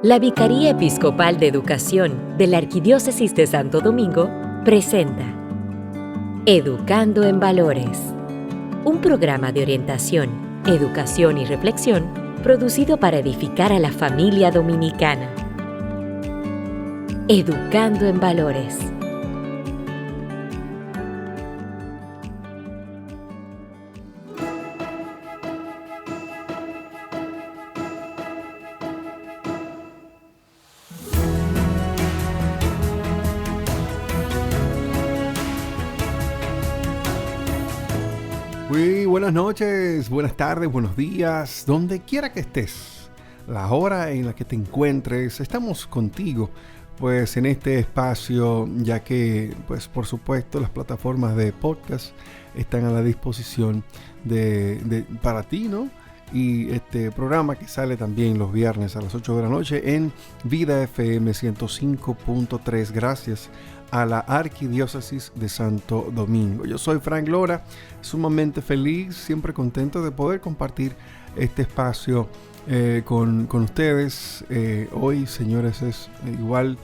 La Vicaría Episcopal de Educación de la Arquidiócesis de Santo Domingo presenta Educando en Valores, un programa de orientación, educación y reflexión producido para edificar a la familia dominicana. Educando en Valores. Muy buenas noches, buenas tardes, buenos días, donde quiera que estés, la hora en la que te encuentres, estamos contigo, pues en este espacio, ya que, pues por supuesto, las plataformas de podcast están a la disposición para ti, ¿no? Y este programa que sale también los viernes a las 8 de la noche en Vida FM 105.3, gracias a la Arquidiócesis de Santo Domingo. Yo soy Frank Lora, sumamente feliz, siempre contento de poder compartir este espacio con ustedes. Hoy, señores, es igual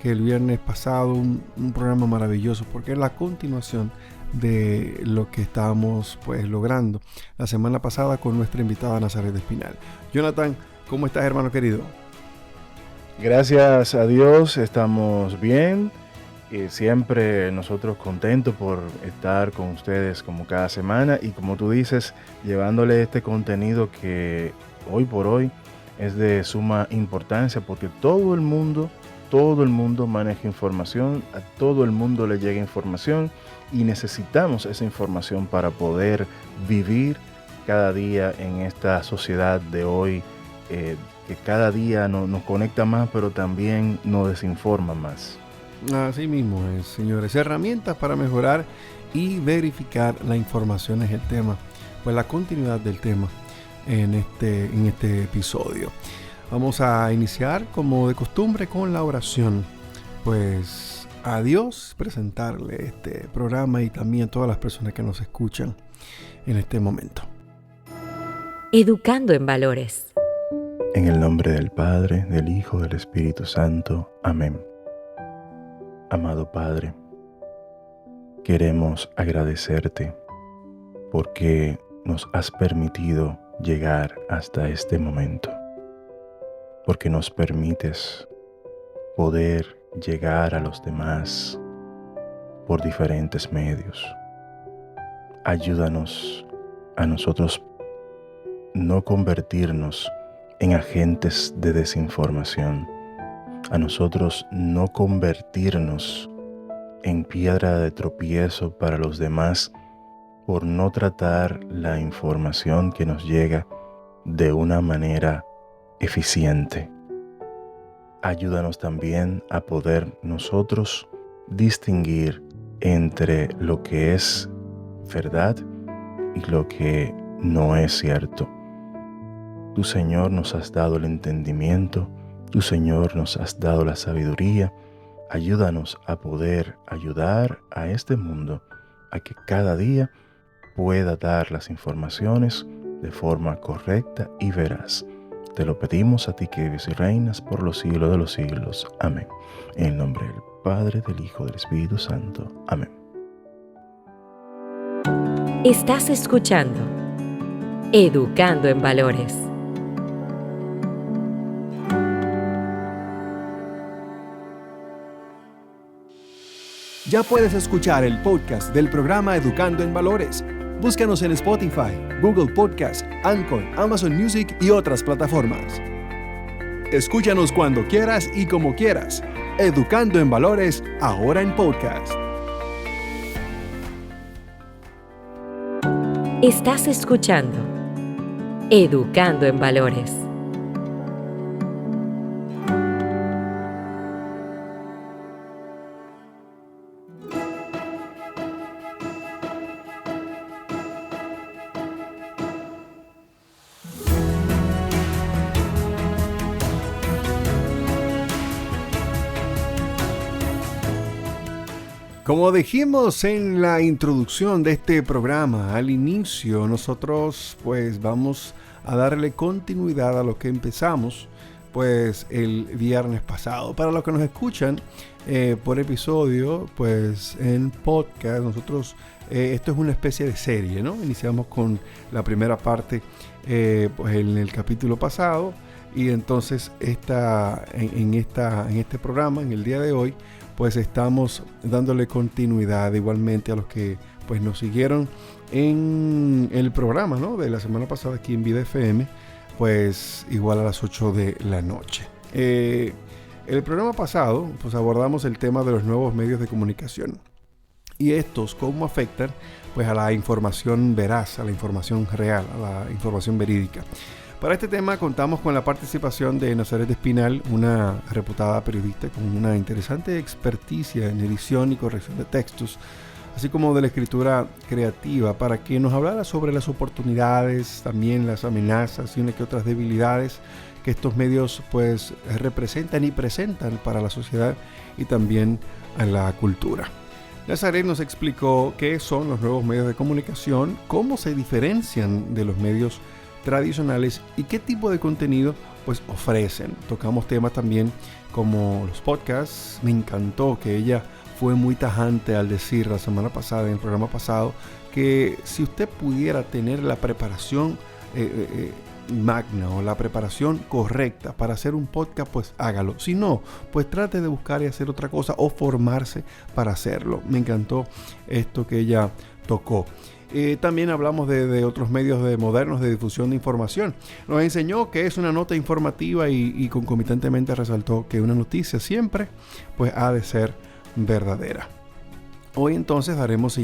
que el viernes pasado, un programa maravilloso porque es la continuación de lo que estábamos pues logrando la semana pasada con nuestra invitada Nazaret Espinal. Jonathan, ¿cómo estás, hermano querido? Gracias a Dios, estamos bien. Siempre nosotros contentos por estar con ustedes como cada semana y, como tú dices, llevándole este contenido que hoy por hoy es de suma importancia porque todo el mundo maneja información, a todo el mundo le llega información y necesitamos esa información para poder vivir cada día en esta sociedad de hoy que cada día nos conecta más, pero también nos desinforma más. Así mismo es, señores. Herramientas para mejorar y verificar la información es el tema, pues la continuidad del tema en este episodio. Vamos a iniciar como de costumbre con la oración, pues a Dios presentarle este programa y también a todas las personas que nos escuchan en este momento. Educando en Valores. En el nombre del Padre, del Hijo, del Espíritu Santo. Amén. Amado Padre, queremos agradecerte porque nos has permitido llegar hasta este momento, porque nos permites poder llegar a los demás por diferentes medios. Ayúdanos a nosotros no convertirnos en agentes de desinformación, a nosotros no convertirnos en piedra de tropiezo para los demás por no tratar la información que nos llega de una manera eficiente. Ayúdanos también a poder nosotros distinguir entre lo que es verdad y lo que no es cierto. Tú, Señor, nos has dado el entendimiento. Tú, Señor, nos has dado la sabiduría. Ayúdanos a poder ayudar a este mundo a que cada día pueda dar las informaciones de forma correcta y veraz. Te lo pedimos a ti que vives y reinas por los siglos de los siglos. Amén. En el nombre del Padre, del Hijo, del Espíritu Santo. Amén. Estás escuchando Educando en Valores. Ya puedes escuchar el podcast del programa Educando en Valores. Búscanos en Spotify, Google Podcast, Anchor, Amazon Music y otras plataformas. Escúchanos cuando quieras y como quieras. Educando en Valores, ahora en podcast. Estás escuchando Educando en Valores. Como dijimos en la introducción de este programa, al inicio, nosotros pues vamos a darle continuidad a lo que empezamos pues el viernes pasado. Para los que nos escuchan por episodio, pues en podcast, nosotros esto es una especie de serie, ¿no? Iniciamos con la primera parte pues en el capítulo pasado, y entonces en este programa, en el día de hoy, pues estamos dándole continuidad igualmente a los que pues nos siguieron en el programa, ¿no?, de la semana pasada aquí en Vida FM, pues igual a las 8 de la noche. El programa pasado pues abordamos el tema de los nuevos medios de comunicación y estos cómo afectan pues a la información veraz, a la información real, a la información verídica. Para este tema contamos con la participación de Nazaret Espinal, una reputada periodista con una interesante experticia en edición y corrección de textos, así como de la escritura creativa, para que nos hablara sobre las oportunidades, también las amenazas y unas que otras debilidades que estos medios pues representan y presentan para la sociedad y también a la cultura. Nazaret nos explicó qué son los nuevos medios de comunicación, cómo se diferencian de los medios tradicionales y qué tipo de contenido pues ofrecen. Tocamos temas también como los podcasts. Me encantó que ella fue muy tajante al decir la semana pasada, en el programa pasado, que si usted pudiera tener la preparación magna o la preparación correcta para hacer un podcast, pues hágalo. Si no, pues trate de buscar y hacer otra cosa o formarse para hacerlo. Me encantó esto que ella tocó. También hablamos de otros medios modernos de difusión de información. Nos enseñó que es una nota informativa y concomitantemente resaltó que una noticia siempre pues ha de ser verdadera. Hoy entonces daremos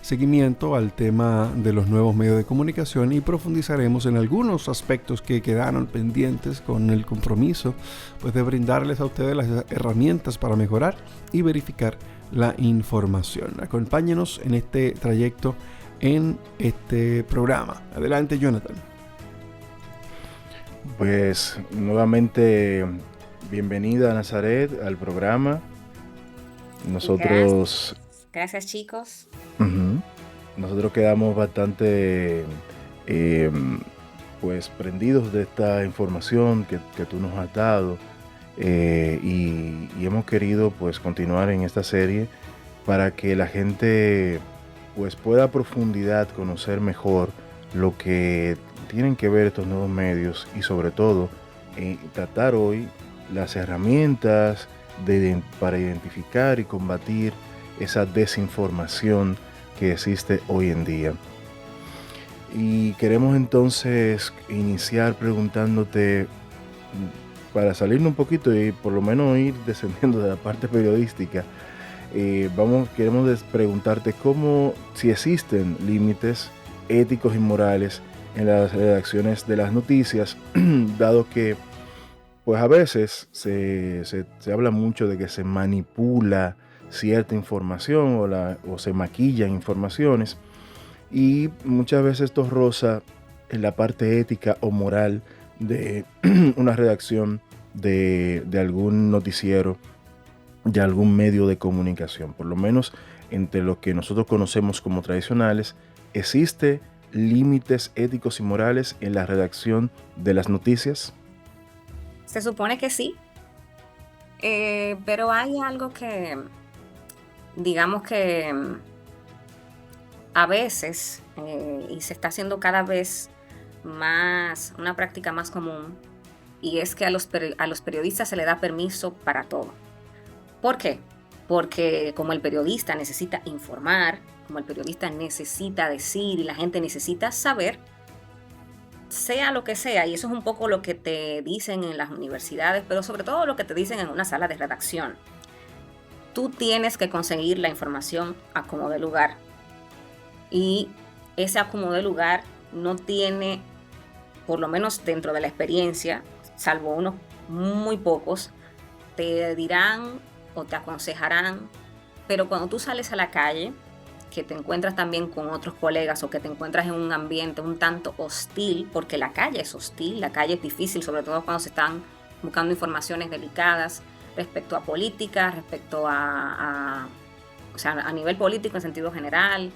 seguimiento al tema de los nuevos medios de comunicación y profundizaremos en algunos aspectos que quedaron pendientes, con el compromiso pues de brindarles a ustedes las herramientas para mejorar y verificar la información. Acompáñenos en este trayecto en este programa. Adelante, Jonathan. Pues nuevamente bienvenida, Nazaret, al programa. Nosotros... Gracias, chicos. Nosotros quedamos bastante pues prendidos de esta información que tú nos has dado, y hemos querido pues continuar en esta serie para que la gente pues pueda a profundidad conocer mejor lo que tienen que ver estos nuevos medios y sobre todo tratar hoy las herramientas para identificar y combatir esa desinformación que existe hoy en día. Y queremos entonces iniciar preguntándote, para salirnos un poquito y por lo menos ir descendiendo de la parte periodística, queremos preguntarte si existen límites éticos y morales en las redacciones de las noticias, dado que pues a veces se habla mucho de que se manipula cierta información o se maquillan informaciones, y muchas veces esto roza en la parte ética o moral de una redacción de algún noticiero, de algún medio de comunicación. Por lo menos entre lo que nosotros conocemos como tradicionales, ¿existe límites éticos y morales en la redacción de las noticias? Se supone que sí, pero hay algo que, digamos que a veces, y se está haciendo cada vez más, una práctica más común, y es que a los periodistas se le da permiso para todo. ¿Por qué? Porque como el periodista necesita informar, como el periodista necesita decir y la gente necesita saber, sea lo que sea, y eso es un poco lo que te dicen en las universidades, pero sobre todo lo que te dicen en una sala de redacción. Tú tienes que conseguir la información a como de lugar. Y ese acomodo de lugar no tiene, por lo menos dentro de la experiencia, salvo unos muy pocos, te dirán o te aconsejarán, pero cuando tú sales a la calle, que te encuentras también con otros colegas o que te encuentras en un ambiente un tanto hostil, porque la calle es hostil, la calle es difícil, sobre todo cuando se están buscando informaciones delicadas respecto a política, respecto a nivel político en sentido general,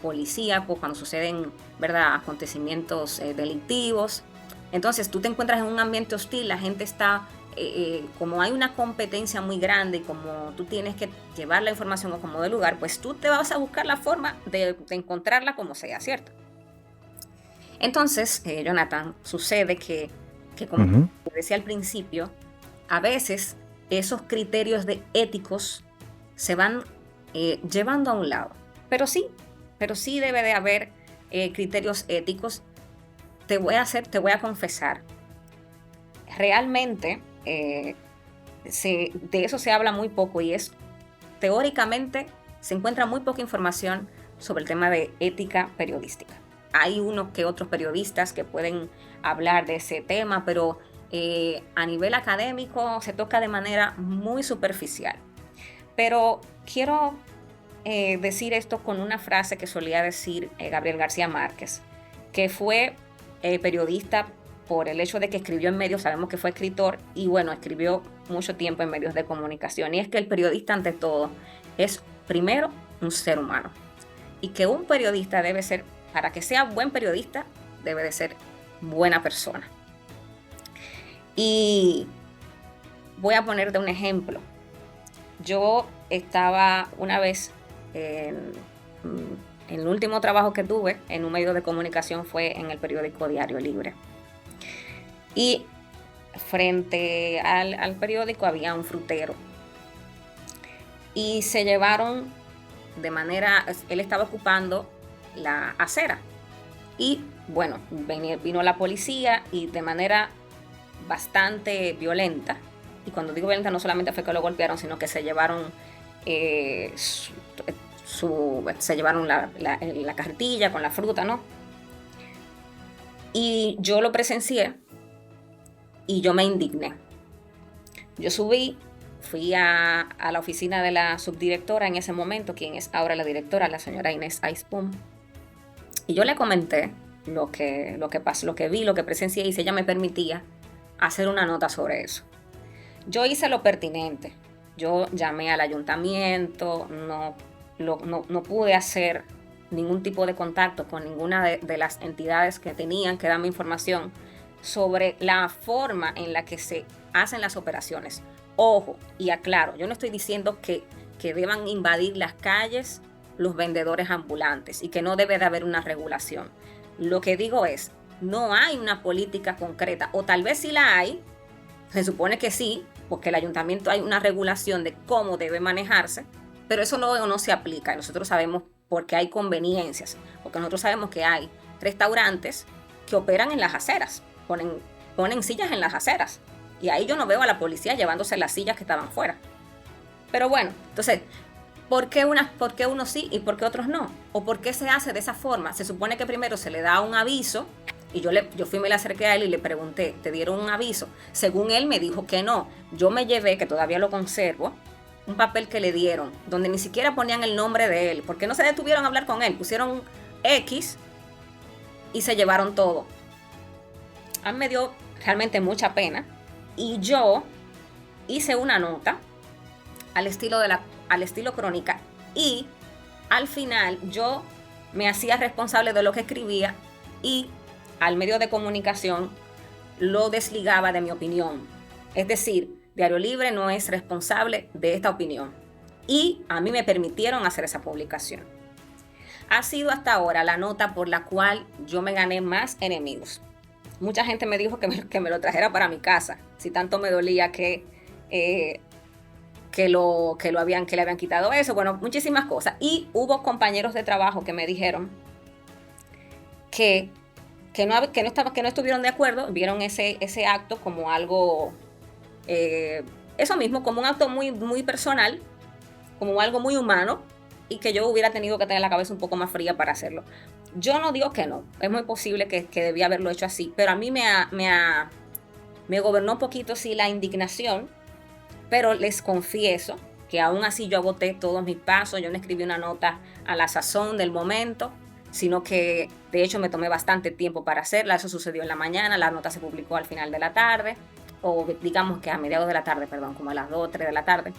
policíaco, cuando suceden, ¿verdad?, acontecimientos delictivos. Entonces tú te encuentras en un ambiente hostil, la gente está, como hay una competencia muy grande y como tú tienes que llevar la información a como de lugar, pues tú te vas a buscar la forma de encontrarla como sea, ¿cierto? Entonces, Jonathan, sucede que como decía al principio, a veces esos criterios éticos se van llevando a un lado. Pero sí debe de haber criterios éticos. Te voy a confesar, realmente de eso se habla muy poco y teóricamente se encuentra muy poca información sobre el tema de ética periodística. Hay unos que otros periodistas que pueden hablar de ese tema, pero a nivel académico se toca de manera muy superficial. Pero quiero decir esto con una frase que solía decir Gabriel García Márquez, que fue periodista por el hecho de que escribió en medios, sabemos que fue escritor y bueno, escribió mucho tiempo en medios de comunicación, y es que el periodista ante todo es primero un ser humano y que un periodista debe ser, para que sea buen periodista, debe de ser buena persona. Y voy a ponerte un ejemplo. Yo estaba una vez en el último trabajo que tuve en un medio de comunicación fue en el periódico Diario Libre. Y frente al periódico había un frutero. Y se llevaron él estaba ocupando la acera. Y bueno, vino la policía y de manera bastante violenta. Y cuando digo violenta no solamente fue que lo golpearon, sino que se llevaron se llevaron la carretilla con la fruta, ¿no? Y yo lo presencié y yo me indigné. Yo fui a la oficina de la subdirectora en ese momento, quien es ahora la directora, la señora Inés Aispum, y yo le comenté lo que pasó, lo que vi, lo que presencié, y si ella me permitía hacer una nota sobre eso. Yo hice lo pertinente. Yo llamé al ayuntamiento, no pude hacer ningún tipo de contacto con ninguna de las entidades que tenían que darme información sobre la forma en la que se hacen las operaciones. Ojo, y aclaro, yo no estoy diciendo que deban invadir las calles los vendedores ambulantes y que no debe de haber una regulación. Lo que digo es, no hay una política concreta, o tal vez sí la hay, se supone que sí, porque el ayuntamiento hay una regulación de cómo debe manejarse, pero eso no se aplica. Nosotros sabemos porque hay conveniencias, porque nosotros sabemos que hay restaurantes que operan en las aceras, ponen sillas en las aceras, y ahí yo no veo a la policía llevándose las sillas que estaban fuera. Pero bueno, entonces, ¿por qué unos sí y por qué otros no? ¿O por qué se hace de esa forma? Se supone que primero se le da un aviso, y yo me le acerqué a él y le pregunté, ¿te dieron un aviso? Según él me dijo que no. Yo me llevé, que todavía lo conservo, un papel que le dieron, donde ni siquiera ponían el nombre de él, porque no se detuvieron a hablar con él, pusieron X y se llevaron todo. A mí me dio realmente mucha pena, y yo hice una nota al estilo crónica, y al final yo me hacía responsable de lo que escribía y al medio de comunicación lo desligaba de mi opinión. Es decir, Diario Libre no es responsable de esta opinión. Y a mí me permitieron hacer esa publicación. Ha sido hasta ahora la nota por la cual yo me gané más enemigos. Mucha gente me dijo que me lo trajera para mi casa, si tanto me dolía que le habían quitado eso. Bueno, muchísimas cosas. Y hubo compañeros de trabajo que me dijeron que no estuvieron de acuerdo, vieron ese acto como algo, eso mismo, como un acto muy, muy personal, como algo muy humano, y que yo hubiera tenido que tener la cabeza un poco más fría para hacerlo. Yo no digo que no, es muy posible que debía haberlo hecho así, pero a mí me gobernó un poquito sí la indignación, pero les confieso que aún así yo agoté todos mis pasos. Yo no escribí una nota a la sazón del momento, sino que de hecho me tomé bastante tiempo para hacerla. Eso sucedió en la mañana, la nota se publicó al final de la tarde, o digamos que a mediados de la tarde, perdón, como a las 2 o 3 de la tarde.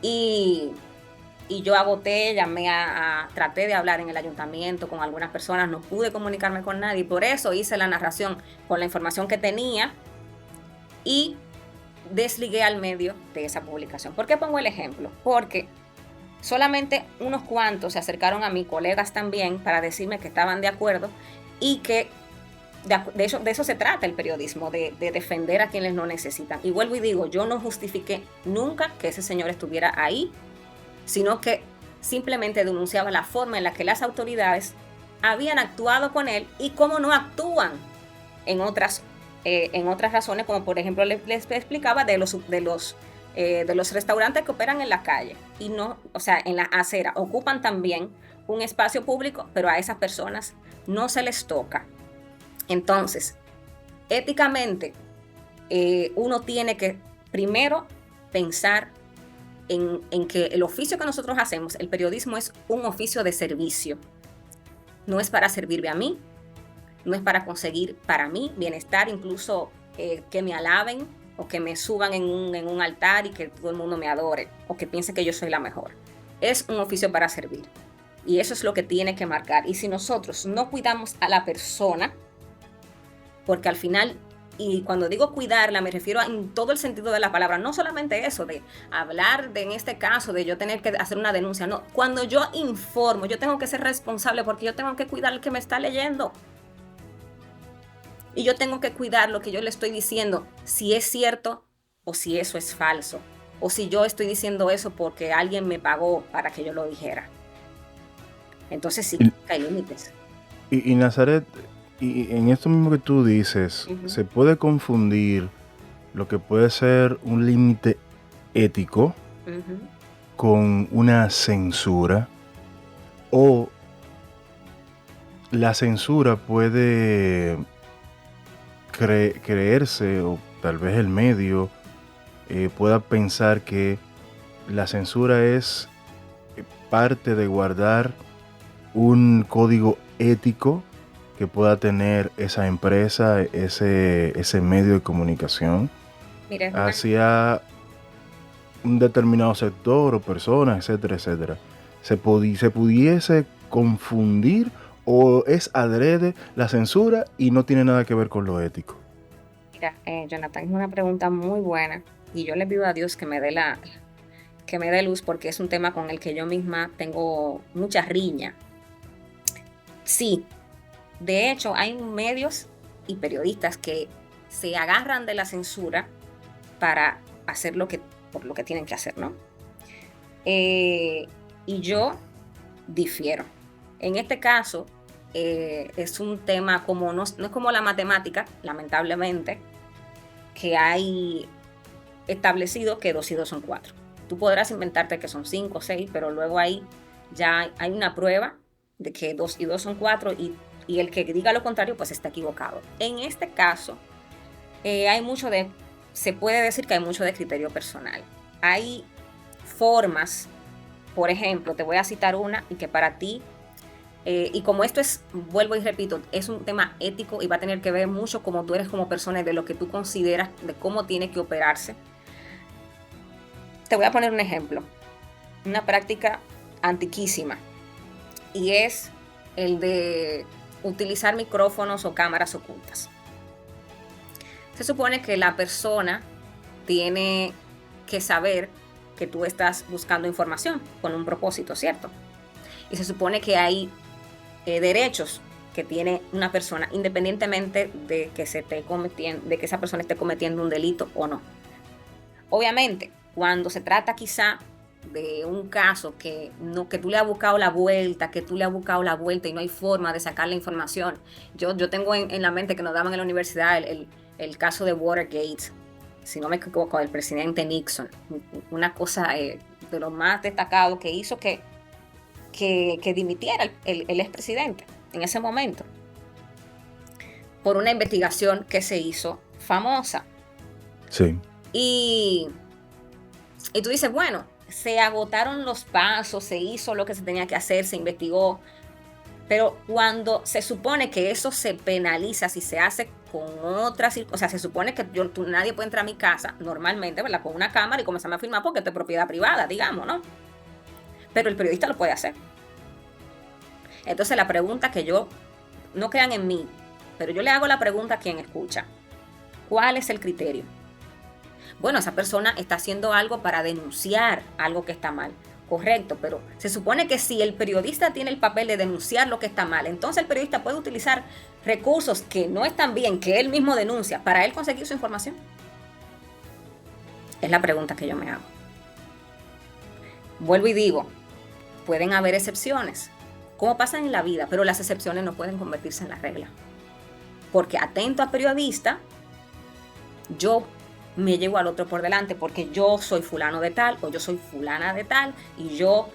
Y y yo agoté, traté de hablar en el ayuntamiento con algunas personas, no pude comunicarme con nadie, por eso hice la narración con la información que tenía y desligué al medio de esa publicación. ¿Por qué pongo el ejemplo? Porque solamente unos cuantos se acercaron a mí, colegas también, para decirme que estaban de acuerdo y que de eso se trata el periodismo, de defender a quienes no necesitan. Y vuelvo y digo, yo no justifiqué nunca que ese señor estuviera ahí, sino que simplemente denunciaba la forma en la que las autoridades habían actuado con él y cómo no actúan en otras razones, como por ejemplo les explicaba de los restaurantes que operan en la calle y no, o sea, en la acera, ocupan también un espacio público, pero a esas personas no se les toca. Entonces, éticamente, uno tiene que primero pensar en que el oficio que nosotros hacemos, el periodismo, es un oficio de servicio. No es para servirme a mí, no es para conseguir para mí bienestar, incluso que me alaben o que me suban en un altar y que todo el mundo me adore o que piense que yo soy la mejor. Es un oficio para servir y eso es lo que tiene que marcar. Y si nosotros no cuidamos a la persona, porque al final, y cuando digo cuidarla me refiero en todo el sentido de la palabra, no solamente eso de hablar en este caso de yo tener que hacer una denuncia, no, cuando yo informo, yo tengo que ser responsable porque yo tengo que cuidar al que me está leyendo. Y yo tengo que cuidar lo que yo le estoy diciendo, si es cierto o si eso es falso. O si yo estoy diciendo eso porque alguien me pagó para que yo lo dijera. Entonces sí, hay límites. Y Nazaret, y en esto mismo que tú dices, se puede confundir lo que puede ser un límite ético con una censura, o la censura puede creerse, o tal vez el medio pueda pensar que la censura es parte de guardar un código ético que pueda tener esa empresa, ese medio de comunicación hacia un determinado sector o personas, etcétera, etcétera. Se pudiese confundir, o es adrede la censura y no tiene nada que ver con lo ético. Mira, Jonathan, es una pregunta muy buena y yo le pido a Dios que me dé luz, porque es un tema con el que yo misma tengo mucha riña. Sí, de hecho hay medios y periodistas que se agarran de la censura para hacer por lo que tienen que hacer, ¿no? Y yo difiero. En este caso, es un tema como no es como la matemática, lamentablemente, que hay establecido que 2 y 2 son 4. Tú podrás inventarte que son 5 o 6, pero luego ahí ya hay una prueba de que 2 y 2 son 4 y el que diga lo contrario pues está equivocado. En este caso, se puede decir que hay mucho de criterio personal. Hay formas, por ejemplo, te voy a citar una y que para ti, y como esto es, vuelvo y repito, es un tema ético y va a tener que ver mucho cómo tú eres como persona y de lo que tú consideras, de cómo tiene que operarse. Te voy a poner un ejemplo, una práctica antiquísima, y es el de utilizar micrófonos o cámaras ocultas. Se supone que la persona tiene que saber que tú estás buscando información con un propósito, ¿cierto? Y se supone que hay derechos que tiene una persona independientemente de que esa persona esté cometiendo un delito o no. Obviamente, cuando se trata quizá de un caso que tú le has buscado la vuelta, y no hay forma de sacar la información. Yo tengo en la mente que nos daban en la universidad el caso de Watergate, si no me equivoco, del presidente Nixon. Una cosa de lo más destacado que hizo que dimitiera el expresidente en ese momento por una investigación que se hizo famosa. Sí. Y tú dices, bueno, se agotaron los pasos, se hizo lo que se tenía que hacer, se investigó, pero cuando se supone que eso se penaliza si se hace con otras, o sea, se supone que nadie puede entrar a mi casa normalmente, ¿verdad? Con una cámara y comenzarme a filmar porque esto es propiedad privada, digamos, ¿no? pero el periodista lo puede hacer. Entonces la pregunta que yo, no crean en mí, pero yo le hago la pregunta a quien escucha. ¿Cuál es el criterio? Bueno, esa persona está haciendo algo para denunciar algo que está mal. Correcto, pero se supone que si el periodista tiene el papel de denunciar lo que está mal, entonces el periodista puede utilizar recursos que no están bien, que él mismo denuncia, para él conseguir su información. Es la pregunta que yo me hago. Vuelvo y digo, pueden haber excepciones, como pasa en la vida, pero las excepciones no pueden convertirse en la regla. Porque atento a periodista, yo me llevo al otro por delante porque yo soy fulano de tal o yo soy fulana de tal y yo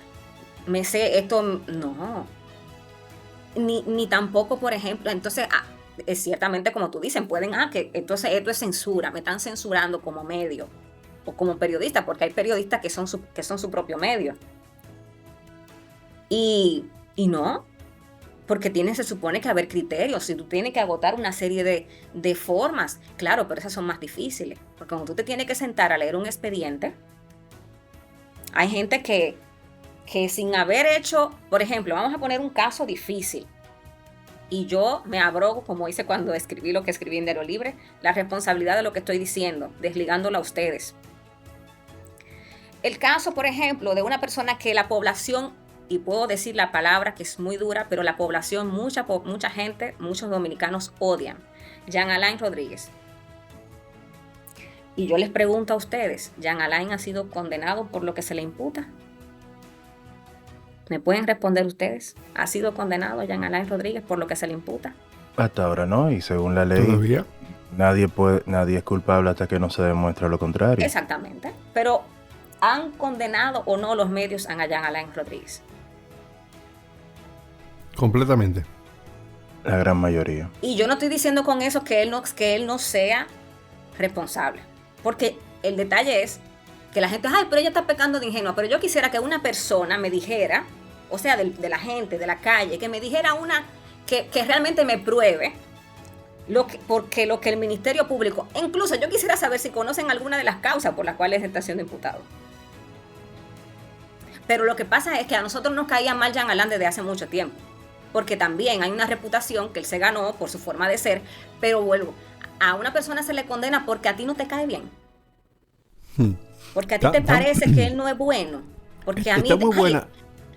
me sé esto. No, ni tampoco, por ejemplo, entonces es ciertamente como tú dices, pueden, que entonces esto es censura, me están censurando como medio o como periodista, porque hay periodistas que son su propio medio. Y no, porque se supone que haber criterios, si tú tienes que agotar una serie de formas, claro, pero esas son más difíciles, porque cuando tú te tienes que sentar a leer un expediente, hay gente que sin haber hecho, por ejemplo, vamos a poner un caso difícil, y yo me abrogo, como hice cuando escribí lo que escribí en Diario Libre, la responsabilidad de lo que estoy diciendo, desligándolo a ustedes. El caso, por ejemplo, de una persona que la población, y puedo decir la palabra que es muy dura, pero la población, mucha gente, muchos dominicanos odian, Jean Alain Rodríguez. Y yo les pregunto a ustedes, ¿Jean Alain ha sido condenado por lo que se le imputa? ¿Me pueden responder ustedes? ¿Ha sido condenado Jean Alain Rodríguez por lo que se le imputa? Hasta ahora no, y según la ley, ¿Todavía? nadie es culpable hasta que no se demuestre lo contrario. Exactamente, pero ¿han condenado o no los medios a Jean Alain Rodríguez? Completamente. La gran mayoría. Y yo no estoy diciendo con eso que él no sea responsable, porque el detalle es que la gente, pero ella está pecando de ingenua, pero yo quisiera que una persona me dijera, o sea, de la gente, de la calle, que me dijera que realmente me pruebe porque lo que el Ministerio Público, incluso yo quisiera saber si conocen alguna de las causas por las cuales está siendo imputado. Pero lo que pasa es que a nosotros nos caía mal Jean Alain desde hace mucho tiempo, porque también hay una reputación que él se ganó por su forma de ser, pero vuelvo, a una persona se le condena porque a ti no te cae bien, porque a ti te parece que él no es bueno, porque a mí... Está muy buena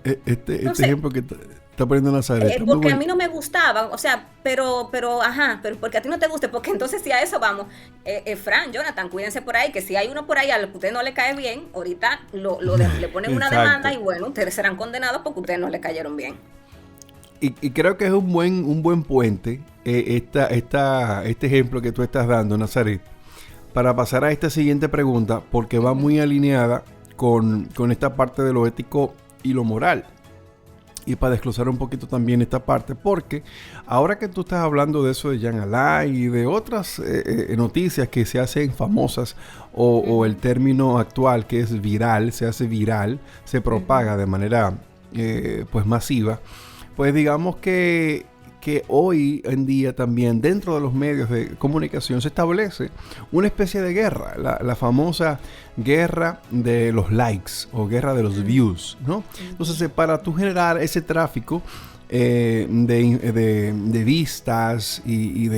este ejemplo que está poniendo Nazaret. Porque a mí no me gustaba, o sea, pero porque a ti no te guste, porque entonces si a eso vamos, Fran, Jonathan, cuídense por ahí, que si hay uno por ahí al que usted no le cae bien, ahorita le ponen una demanda y bueno, ustedes serán condenados porque ustedes no le cayeron bien. Y creo que es un buen puente este ejemplo que tú estás dando, Nazaret, para pasar a esta siguiente pregunta, porque va muy alineada con esta parte de lo ético y lo moral. Y para desglosar un poquito también esta parte, porque ahora que tú estás hablando de eso de Jean Alain y de otras noticias que se hacen famosas o el término actual que es viral, se hace viral, se propaga de manera pues masiva, pues digamos que hoy en día también dentro de los medios de comunicación se establece una especie de guerra, la famosa guerra de los likes o guerra de los views, ¿no? Entonces, para tú generar ese tráfico de vistas y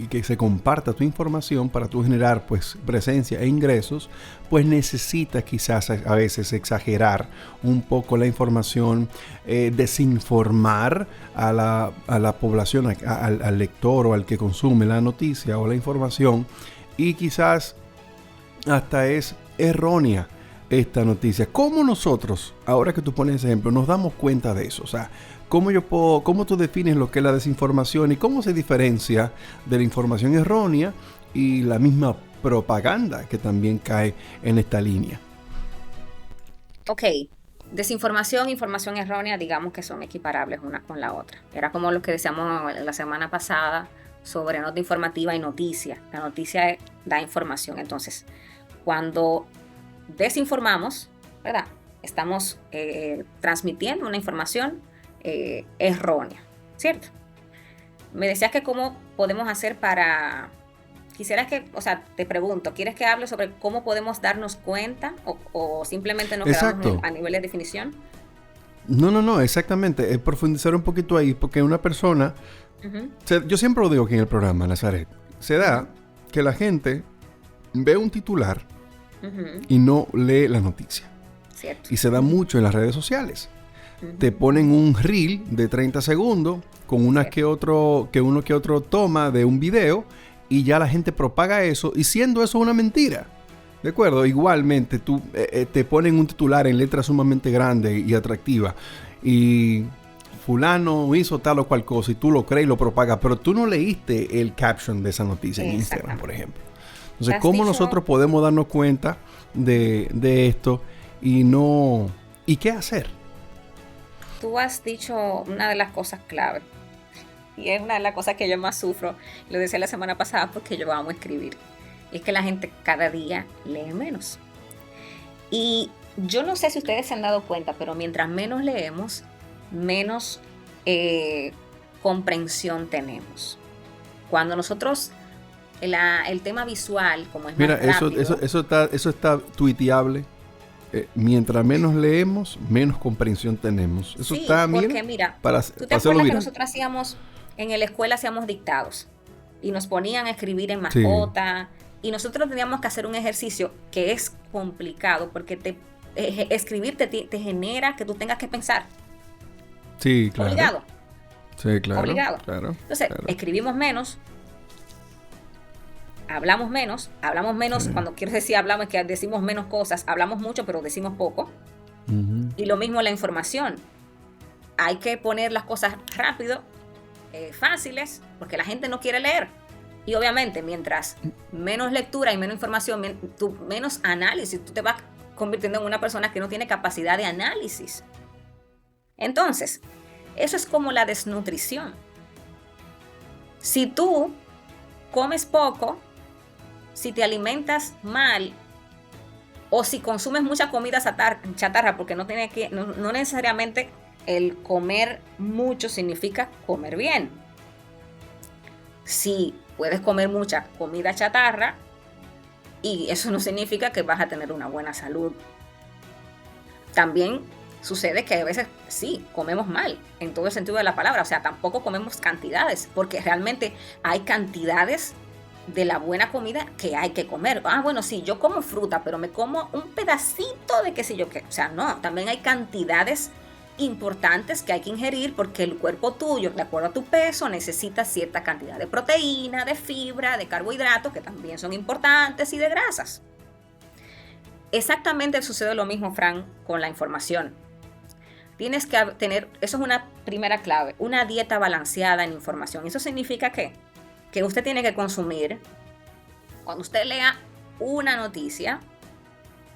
que se comparta tu información para tú generar pues presencia e ingresos, pues necesitas quizás a veces exagerar un poco la información, desinformar a la población, al lector o al que consume la noticia o la información, y quizás hasta es errónea esta noticia. ¿Cómo nosotros, ahora que tú pones ese ejemplo, nos damos cuenta de eso? O sea, ¿cómo tú defines lo que es la desinformación y cómo se diferencia de la información errónea y la misma propaganda que también cae en esta línea? Ok, desinformación e información errónea, digamos que son equiparables una con la otra. Era como lo que decíamos la semana pasada sobre nota informativa y noticia. La noticia da información. Entonces, cuando desinformamos, ¿verdad? Estamos transmitiendo una información errónea, ¿cierto? Me decías que cómo podemos hacer para quisiera que, o sea, te pregunto, ¿quieres que hable sobre cómo podemos darnos cuenta o simplemente nos quedamos a nivel de definición? No, exactamente. Profundizar un poquito ahí, porque una persona, yo siempre lo digo aquí en el programa, Nazaret, se da que la gente ve un titular y no lee la noticia. Cierto. Y se da mucho en las redes sociales. Te ponen un reel de 30 segundos con uno que otro toma de un video y ya la gente propaga eso y siendo eso una mentira. ¿De acuerdo? Igualmente, tú te ponen un titular en letra sumamente grande y atractiva y fulano hizo tal o cual cosa y tú lo crees y lo propagas, pero tú no leíste el caption de esa noticia en Instagram, por ejemplo. Entonces, ¿cómo nosotros podemos darnos cuenta de esto y qué hacer? Tú has dicho una de las cosas clave y es una de las cosas que yo más sufro, lo decía la semana pasada porque yo amo escribir. Es que la gente cada día lee menos. Y yo no sé si ustedes se han dado cuenta, pero mientras menos leemos, menos comprensión tenemos. Cuando nosotros, el tema visual, como es mira, más rápido... eso está tuiteable. Mientras menos leemos, menos comprensión tenemos. Eso sí, está, porque mira, ¿tú te acuerdas que nosotros hacíamos, en la escuela hacíamos dictados? Y nos ponían a escribir en mascota... Sí. Y nosotros teníamos que hacer un ejercicio que es complicado porque escribir te genera que tú tengas que pensar. Sí, claro. Obligado. Sí, claro. Obligado. Claro, entonces, escribimos menos, hablamos menos. Sí. Cuando quiero decir hablamos, es que decimos menos cosas. Hablamos mucho, pero decimos poco. Y lo mismo la información. Hay que poner las cosas rápido, fáciles, porque la gente no quiere leer. Y obviamente, mientras menos lectura y menos información, menos análisis, tú te vas convirtiendo en una persona que no tiene capacidad de análisis. Entonces, eso es como la desnutrición. Si tú comes poco, si te alimentas mal, o si consumes mucha comida chatarra, porque no necesariamente el comer mucho significa comer bien. Si puedes comer mucha comida chatarra y eso no significa que vas a tener una buena salud. También sucede que a veces sí, comemos mal en todo el sentido de la palabra, o sea, tampoco comemos cantidades, porque realmente hay cantidades de la buena comida que hay que comer. Bueno, sí, yo como fruta, pero me como un pedacito de qué sé yo qué. O sea, no, también hay cantidades importantes que hay que ingerir porque el cuerpo tuyo, de acuerdo a tu peso, necesita cierta cantidad de proteína, de fibra, de carbohidratos, que también son importantes, y de grasas. Exactamente sucede lo mismo, Fran, con la información. Tienes que tener, eso es una primera clave, una dieta balanceada en información. Eso significa que usted tiene que consumir, cuando usted lea una noticia,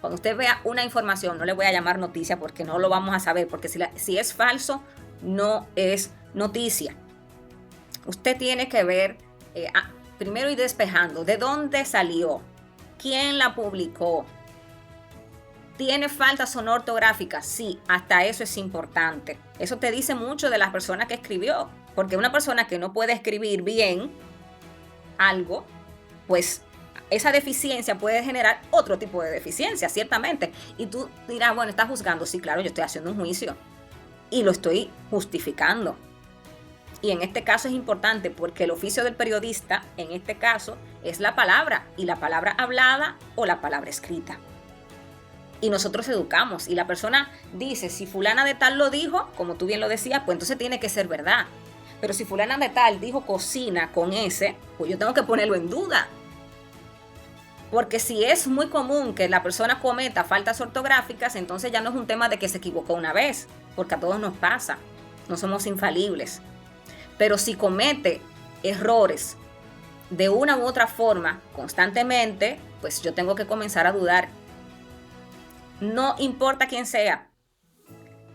cuando usted vea una información, no le voy a llamar noticia porque no lo vamos a saber, porque si es falso, no es noticia. Usted tiene que ver, primero ir despejando, ¿de dónde salió? ¿Quién la publicó? ¿Tiene faltas o no ortográficas? Sí, hasta eso es importante. Eso te dice mucho de la persona que escribió, porque una persona que no puede escribir bien algo, pues esa deficiencia puede generar otro tipo de deficiencia, ciertamente. Y tú dirás, bueno, estás juzgando. Sí, claro, yo estoy haciendo un juicio y lo estoy justificando. Y en este caso es importante porque el oficio del periodista, en este caso, es la palabra, y la palabra hablada o la palabra escrita. Y nosotros educamos, y la persona dice, si fulana de tal lo dijo, como tú bien lo decías, pues entonces tiene que ser verdad. Pero si fulana de tal dijo cocina con S, pues yo tengo que ponerlo en duda. Porque si es muy común que la persona cometa faltas ortográficas, entonces ya no es un tema de que se equivocó una vez, porque a todos nos pasa, no somos infalibles. Pero si comete errores de una u otra forma constantemente, pues yo tengo que comenzar a dudar. No importa quién sea,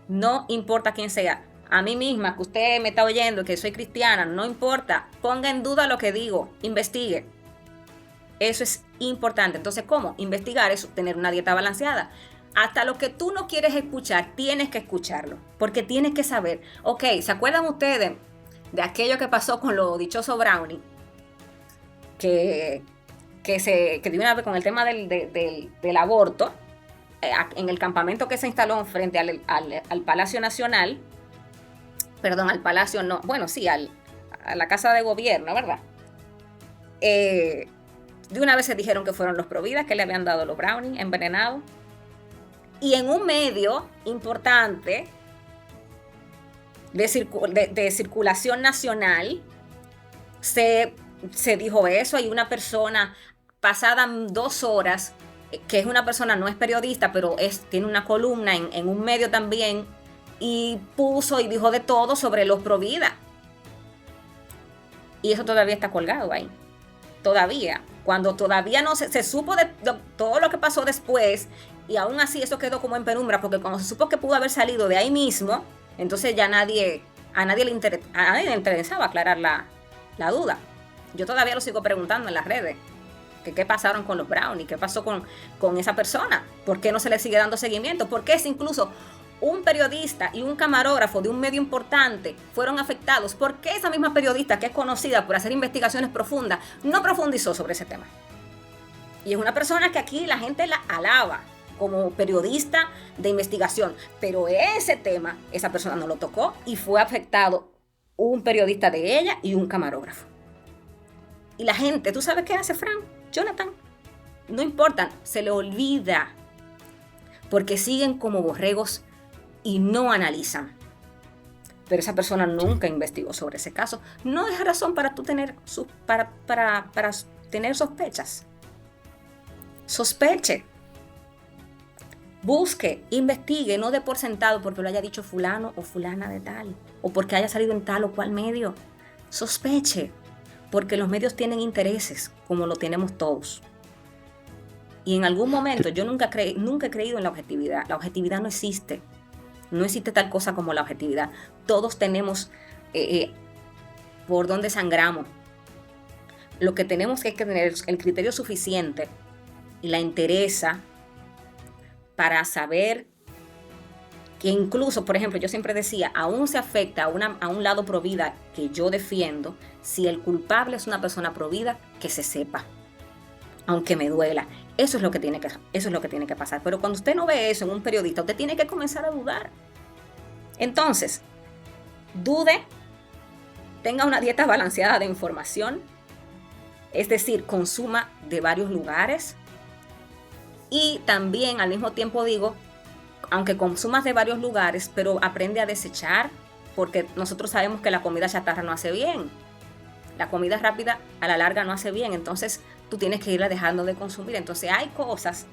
no importa quién sea. A mí misma, que usted me está oyendo, que soy cristiana, no importa, ponga en duda lo que digo, investigue. Eso es importante. Entonces, ¿cómo? Investigar es tener una dieta balanceada. Hasta lo que tú no quieres escuchar, tienes que escucharlo, porque tienes que saber. Ok, ¿se acuerdan ustedes de aquello que pasó con lo dichoso Brownie? Que que de una vez con el tema del aborto, en el campamento que se instaló frente al Palacio Nacional, perdón, al Palacio, no, bueno, sí, a la Casa de Gobierno, ¿verdad? De una vez se dijeron que fueron los Providas que le habían dado los brownies envenenados. Y en un medio importante de circulación nacional se dijo eso. Hay una persona, pasada 2 horas, que es una persona, no es periodista, pero tiene una columna en un medio también, y puso y dijo de todo sobre los Provida. Y eso todavía está colgado ahí. Todavía. Cuando todavía no se supo de todo lo que pasó después, y aún así eso quedó como en penumbra, porque cuando se supo que pudo haber salido de ahí mismo, entonces ya a nadie le interesaba aclarar la duda. Yo todavía lo sigo preguntando en las redes. ¿Qué pasaron con los brownies? ¿Qué pasó con esa persona? ¿Por qué no se le sigue dando seguimiento? ¿Por qué es incluso un periodista y un camarógrafo de un medio importante fueron afectados? ¿Por qué esa misma periodista, que es conocida por hacer investigaciones profundas, no profundizó sobre ese tema? Y es una persona que aquí la gente la alaba como periodista de investigación, pero ese tema, esa persona no lo tocó, y fue afectado un periodista de ella y un camarógrafo. Y la gente, ¿tú sabes qué hace Jonathan? No importa, se le olvida, porque siguen como borregos y no analizan. Pero esa persona nunca investigó sobre ese caso. No es razón para tú tener para tener sospechas. Sospeche. Busque, investigue, no dé por sentado porque lo haya dicho fulano o fulana de tal, o porque haya salido en tal o cual medio. Sospeche, porque los medios tienen intereses, como lo tenemos todos. Y en algún momento, yo nunca he creído en la objetividad. La objetividad no existe. No existe tal cosa como la objetividad. Todos tenemos por dónde sangramos. Lo que tenemos es que tener el criterio suficiente y la entereza para saber que incluso, por ejemplo, yo siempre decía, aún se afecta a un lado provida que yo defiendo, si el culpable es una persona provida, que se sepa, aunque me duela. Eso es lo que tiene que pasar. Pero cuando usted no ve eso en un periodista, usted tiene que comenzar a dudar. Entonces, dude, tenga una dieta balanceada de información, es decir, consuma de varios lugares. Y también al mismo tiempo digo, aunque consumas de varios lugares, pero aprende a desechar, porque nosotros sabemos que la comida chatarra no hace bien. La comida rápida a la larga no hace bien, entonces tú tienes que irla dejando de consumir. Entonces hay cosas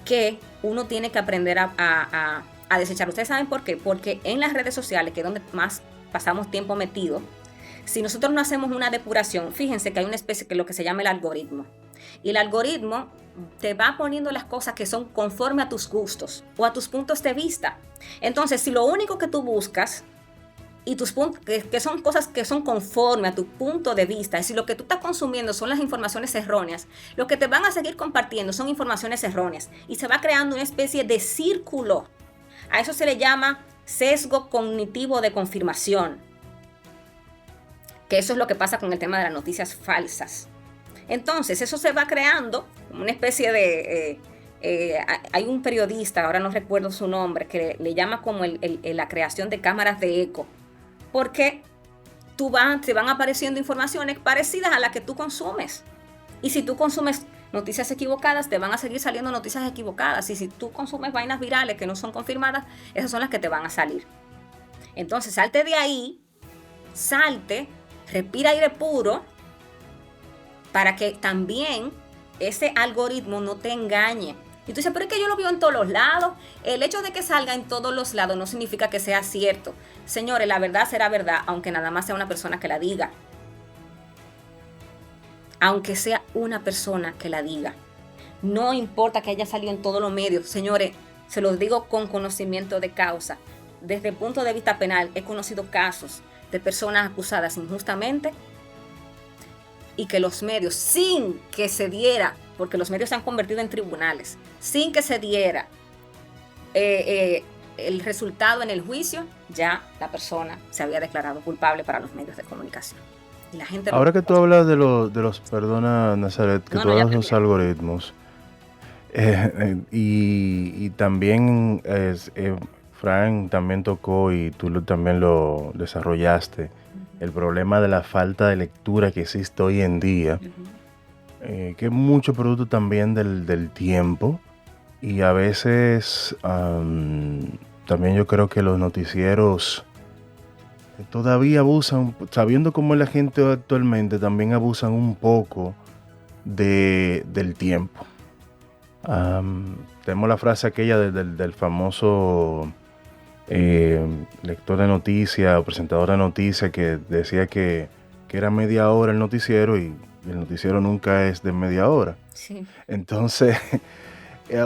que uno tiene que aprender a desechar. ¿Ustedes saben por qué? Porque en las redes sociales, que es donde más pasamos tiempo metido, si nosotros no hacemos una depuración, fíjense que hay una especie que es lo que se llama el algoritmo. Y el algoritmo te va poniendo las cosas que son conforme a tus gustos o a tus puntos de vista. Entonces, si lo único que tú buscas y tus puntos, que son cosas que son conforme a tu punto de vista, y si lo que tú estás consumiendo son las informaciones erróneas, lo que te van a seguir compartiendo son informaciones erróneas y se va creando una especie de círculo. A eso se le llama sesgo cognitivo de confirmación, que eso es lo que pasa con el tema de las noticias falsas. Entonces, eso se va creando como una especie de... hay un periodista, ahora no recuerdo su nombre, que le llama como la creación de cámaras de eco, porque te van apareciendo informaciones parecidas a las que tú consumes. Y si tú consumes noticias equivocadas, te van a seguir saliendo noticias equivocadas. Y si tú consumes vainas virales que no son confirmadas, esas son las que te van a salir. Entonces, salte de ahí, respira aire puro, para que también ese algoritmo no te engañe. Y tú dices, pero es que yo lo veo en todos los lados. El hecho de que salga en todos los lados no significa que sea cierto. Señores, la verdad será verdad, aunque nada más sea una persona que la diga. Aunque sea una persona que la diga. No importa que haya salido en todos los medios. Señores, se los digo con conocimiento de causa. Desde el punto de vista penal, he conocido casos de personas acusadas injustamente y que los medios, sin que se diera, porque los medios se han convertido en tribunales, sin que se diera el resultado en el juicio, ya la persona se había declarado culpable para los medios de comunicación. Y la gente Ahora que tú hablas de los, perdona Nazaret, que tú hablas de los algoritmos, y también Fran también tocó y tú también lo desarrollaste, el problema de la falta de lectura que existe hoy en día, que es mucho producto también del tiempo, y a veces también yo creo que los noticieros todavía abusan, sabiendo cómo es la gente actualmente, también abusan un poco del tiempo. Tenemos la frase aquella del famoso lector de noticias o presentador de noticias que decía que era media hora el noticiero, y el noticiero nunca es de media hora. Sí. Entonces,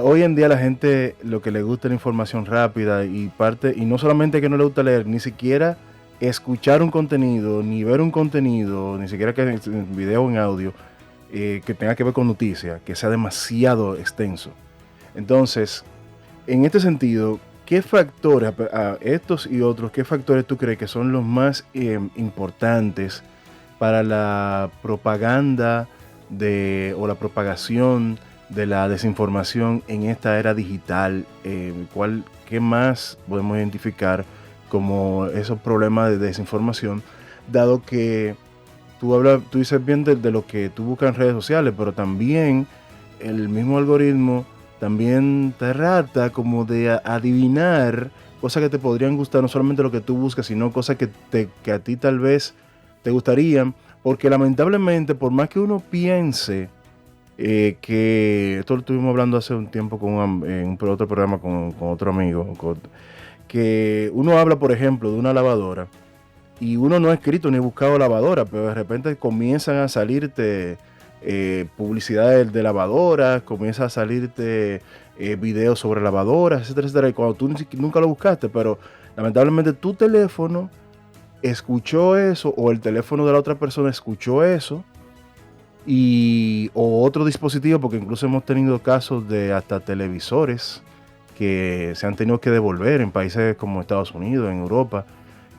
hoy en día la gente lo que le gusta es la información rápida, y no solamente que no le gusta leer, ni siquiera escuchar un contenido, ni ver un contenido, ni siquiera que en video o en audio, que tenga que ver con noticias, que sea demasiado extenso. Entonces, en este sentido, ¿qué factores, a estos y otros, qué factores tú crees que son los más importantes para la propaganda o la propagación de la desinformación en esta era digital? ¿Qué más podemos identificar como esos problemas de desinformación, dado que tú dices bien de lo que tú buscas en redes sociales, pero también el mismo algoritmo también te trata como de adivinar cosas que te podrían gustar, no solamente lo que tú buscas, sino cosas que a ti tal vez te gustarían, porque lamentablemente, por más que uno piense que esto lo estuvimos hablando hace un tiempo en otro programa con otro amigo, que uno habla, por ejemplo, de una lavadora, y uno no ha escrito ni buscado lavadora, pero de repente comienzan a salirte publicidades de lavadoras, comienza a salirte videos sobre lavadoras, etcétera, etcétera, y cuando tú nunca lo buscaste, pero lamentablemente tu teléfono escuchó eso, o el teléfono de la otra persona escuchó eso, o otro dispositivo, porque incluso hemos tenido casos de hasta televisores que se han tenido que devolver en países como Estados Unidos, en Europa,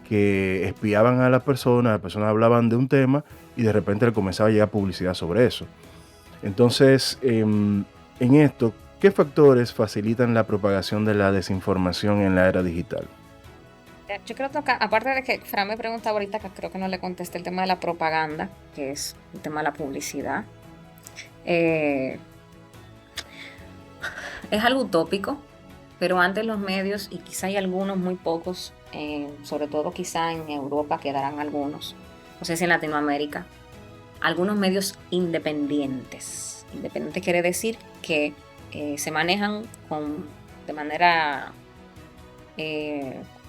que espiaban a las personas hablaban de un tema y de repente le comenzaba a llegar publicidad sobre eso. Entonces, en esto, ¿qué factores facilitan la propagación de la desinformación en la era digital? Yo creo que, aparte de que Fran me preguntaba ahorita, que creo que no le contesté, el tema de la propaganda, que es el tema de la publicidad. Es algo utópico, pero antes los medios, y quizá hay algunos muy pocos, sobre todo quizá en Europa quedarán algunos, no sé si en Latinoamérica, algunos medios independientes. Independiente quiere decir que se manejan de manera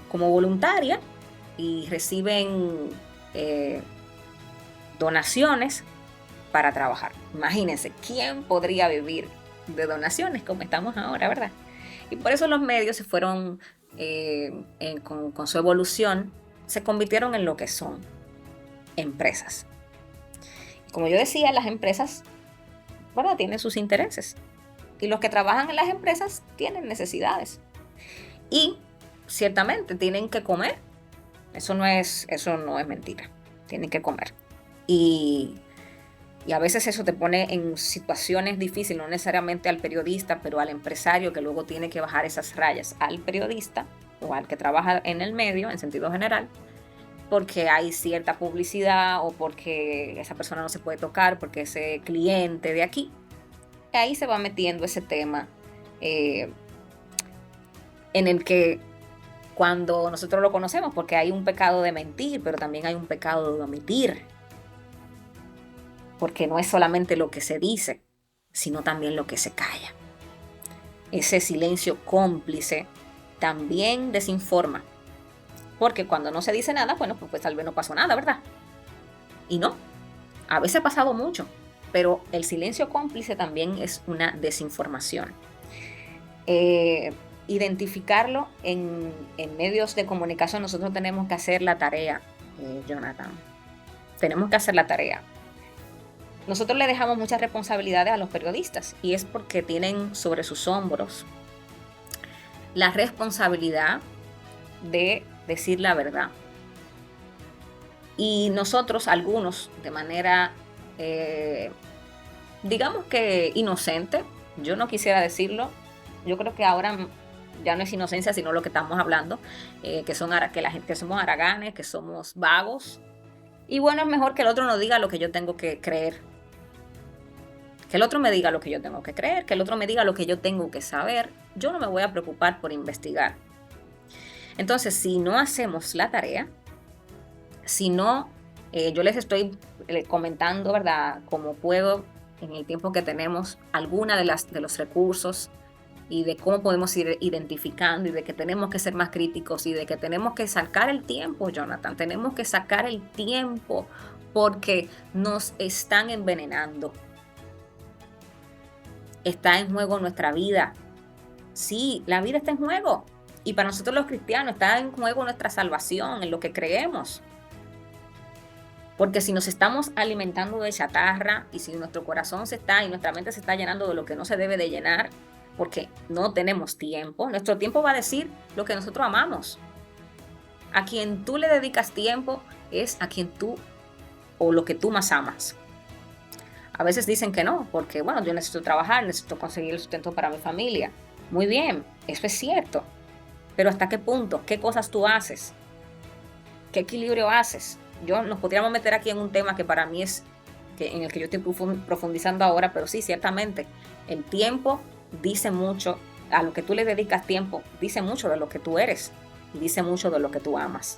como voluntaria, y reciben donaciones para trabajar. Imagínense, ¿quién podría vivir de donaciones como estamos ahora, verdad? Y por eso los medios se fueron, con su evolución, se convirtieron en lo que son: empresas. Y como yo decía, las empresas, ¿verdad?, tienen sus intereses. Y los que trabajan en las empresas tienen necesidades. Y ciertamente tienen que comer. Eso no es mentira. Tienen que comer. Y a veces eso te pone en situaciones difíciles, no necesariamente al periodista, pero al empresario, que luego tiene que bajar esas rayas al periodista o al que trabaja en el medio, en sentido general, porque hay cierta publicidad o porque esa persona no se puede tocar, porque ese cliente de aquí. Y ahí se va metiendo ese tema en el que, cuando nosotros lo conocemos, porque hay un pecado de mentir, pero también hay un pecado de omitir. Porque no es solamente lo que se dice, sino también lo que se calla. Ese silencio cómplice también desinforma. Porque cuando no se dice nada, bueno, pues tal vez no pasó nada, ¿verdad? Y no, a veces ha pasado mucho, pero el silencio cómplice también es una desinformación. Identificarlo en medios de comunicación, nosotros tenemos que hacer la tarea, Jonathan. Tenemos que hacer la tarea. Nosotros le dejamos muchas responsabilidades a los periodistas, y es porque tienen sobre sus hombros la responsabilidad de decir la verdad. Y nosotros, algunos, de manera, digamos que inocente, yo no quisiera decirlo, yo creo que ahora ya no es inocencia, sino lo que estamos hablando, que la gente, que somos haraganes, que somos vagos. Y bueno, es mejor que el otro nos diga lo que yo tengo que creer. Que el otro me diga lo que yo tengo que creer, que el otro me diga lo que yo tengo que saber. Yo no me voy a preocupar por investigar. Entonces, si no hacemos la tarea, si no, yo les estoy comentando, ¿verdad?, como puedo, en el tiempo que tenemos, alguna de los recursos y de cómo podemos ir identificando y de que tenemos que ser más críticos y de que tenemos que sacar el tiempo, Jonathan, tenemos que sacar el tiempo porque nos están envenenando. Está en juego nuestra vida. Sí, la vida está en juego. Y para nosotros los cristianos está en juego nuestra salvación, en lo que creemos. Porque si nos estamos alimentando de chatarra y si nuestro corazón y nuestra mente se está llenando de lo que no se debe de llenar, porque no tenemos tiempo, nuestro tiempo va a decir lo que nosotros amamos. A quien tú le dedicas tiempo es a quien tú o lo que tú más amas. A veces dicen que no, porque bueno, yo necesito trabajar, necesito conseguir el sustento para mi familia. Muy bien, eso es cierto. Pero ¿hasta qué punto? ¿Qué cosas tú haces? ¿Qué equilibrio haces? Nos podríamos meter aquí en un tema que para mí en el que yo estoy profundizando ahora, pero sí, ciertamente, el tiempo dice mucho, a lo que tú le dedicas tiempo, dice mucho de lo que tú eres, dice mucho de lo que tú amas.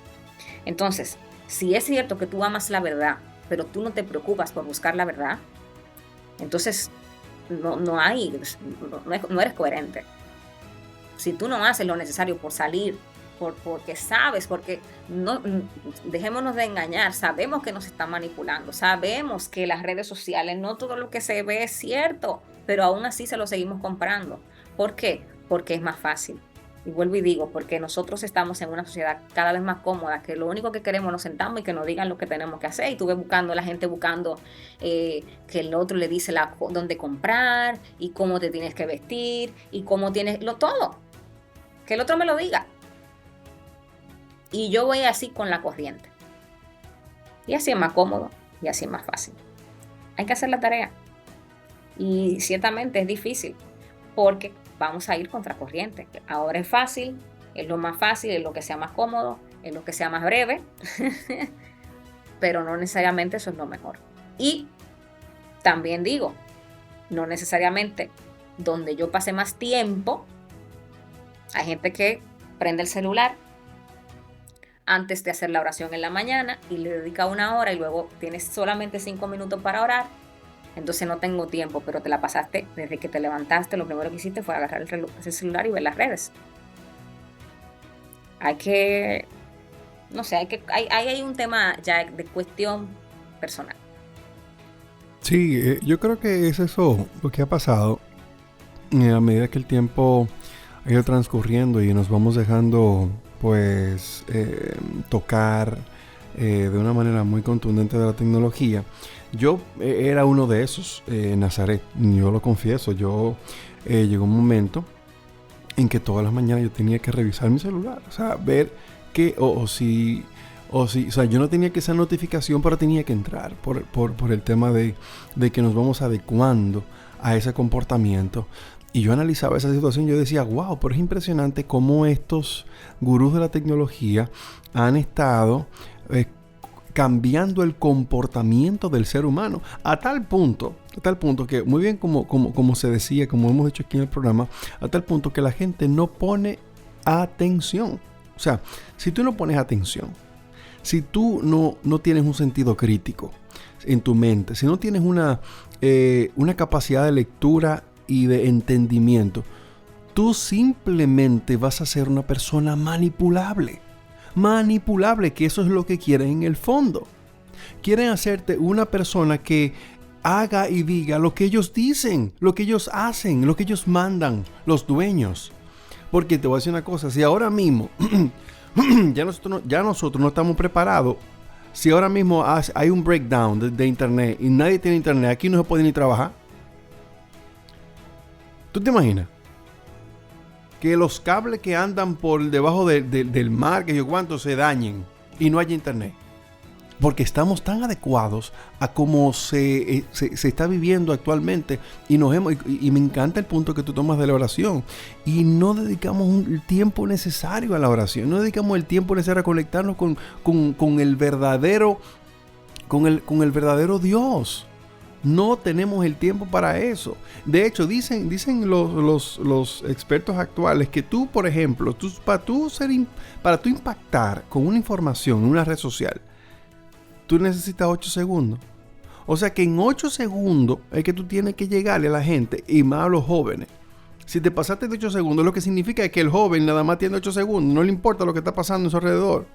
Entonces, si es cierto que tú amas la verdad, pero tú no te preocupas por buscar la verdad, entonces no eres coherente. Si tú no haces lo necesario por salir, porque sabes, porque no, dejémonos de engañar, sabemos que nos están manipulando, sabemos que las redes sociales, no todo lo que se ve es cierto, pero aún así se lo seguimos comprando. ¿Por qué? Porque es más fácil. Y vuelvo y digo, porque nosotros estamos en una sociedad cada vez más cómoda, que lo único que queremos nos sentamos y que nos digan lo que tenemos que hacer. Y tú ves la gente buscando que el otro le dice dónde comprar y cómo te tienes que vestir y cómo tienes todo. Que el otro me lo diga. Y yo voy así con la corriente. Y así es más cómodo y así es más fácil. Hay que hacer la tarea. Y ciertamente es difícil porque vamos a ir contracorriente. Ahora es fácil, es lo más fácil, es lo que sea más cómodo, es lo que sea más breve, pero no necesariamente eso es lo mejor. Y también digo, no necesariamente donde yo pase más tiempo, hay gente que prende el celular antes de hacer la oración en la mañana y le dedica 1 hora y luego tienes solamente 5 minutos para orar. Entonces no tengo tiempo, pero te la pasaste desde que te levantaste, lo primero que hiciste fue agarrar el celular y ver las redes. Hay un tema ya de cuestión personal. Sí, yo creo que es eso lo que ha pasado a medida que el tiempo ha ido transcurriendo y nos vamos dejando pues tocar de una manera muy contundente de la tecnología. Yo era uno de esos, Nazaret, yo lo confieso. Llegó un momento en que todas las mañanas yo tenía que revisar mi celular, o sea, ver que, o sea, yo no tenía que esa notificación, pero tenía que entrar por el tema de que nos vamos adecuando a ese comportamiento. Y yo analizaba esa situación, yo decía, wow, pero es impresionante cómo estos gurús de la tecnología han estado cambiando el comportamiento del ser humano a tal punto que, muy bien como se decía, como hemos dicho aquí en el programa, a tal punto que la gente no pone atención. O sea, si tú no pones atención, si tú no tienes un sentido crítico en tu mente, si no tienes una capacidad de lectura y de entendimiento, tú simplemente vas a ser una persona manipulable, que eso es lo que quieren en el fondo. Quieren hacerte una persona que haga y diga lo que ellos dicen, lo que ellos hacen, lo que ellos mandan, los dueños. Porque te voy a decir una cosa, si ahora mismo ya nosotros no estamos preparados, si ahora mismo hay un breakdown de internet y nadie tiene internet, aquí no se puede ni trabajar. ¿Tú te imaginas? Que los cables que andan por debajo del mar, que yo cuánto, se dañen y no haya internet. porque estamos tan adecuados a cómo se está viviendo actualmente y me encanta el punto que tú tomas de la oración, y no dedicamos el tiempo necesario a la oración, no dedicamos el tiempo necesario a conectarnos con el verdadero Dios. No tenemos el tiempo para eso. De hecho, dicen los expertos actuales que tú, por ejemplo, para tú impactar con una información en una red social, tú necesitas 8 segundos. O sea que en 8 segundos es que tú tienes que llegarle a la gente, y más a los jóvenes. Si te pasaste de 8 segundos, lo que significa es que el joven nada más tiene 8 segundos. No le importa lo que está pasando en su alrededor.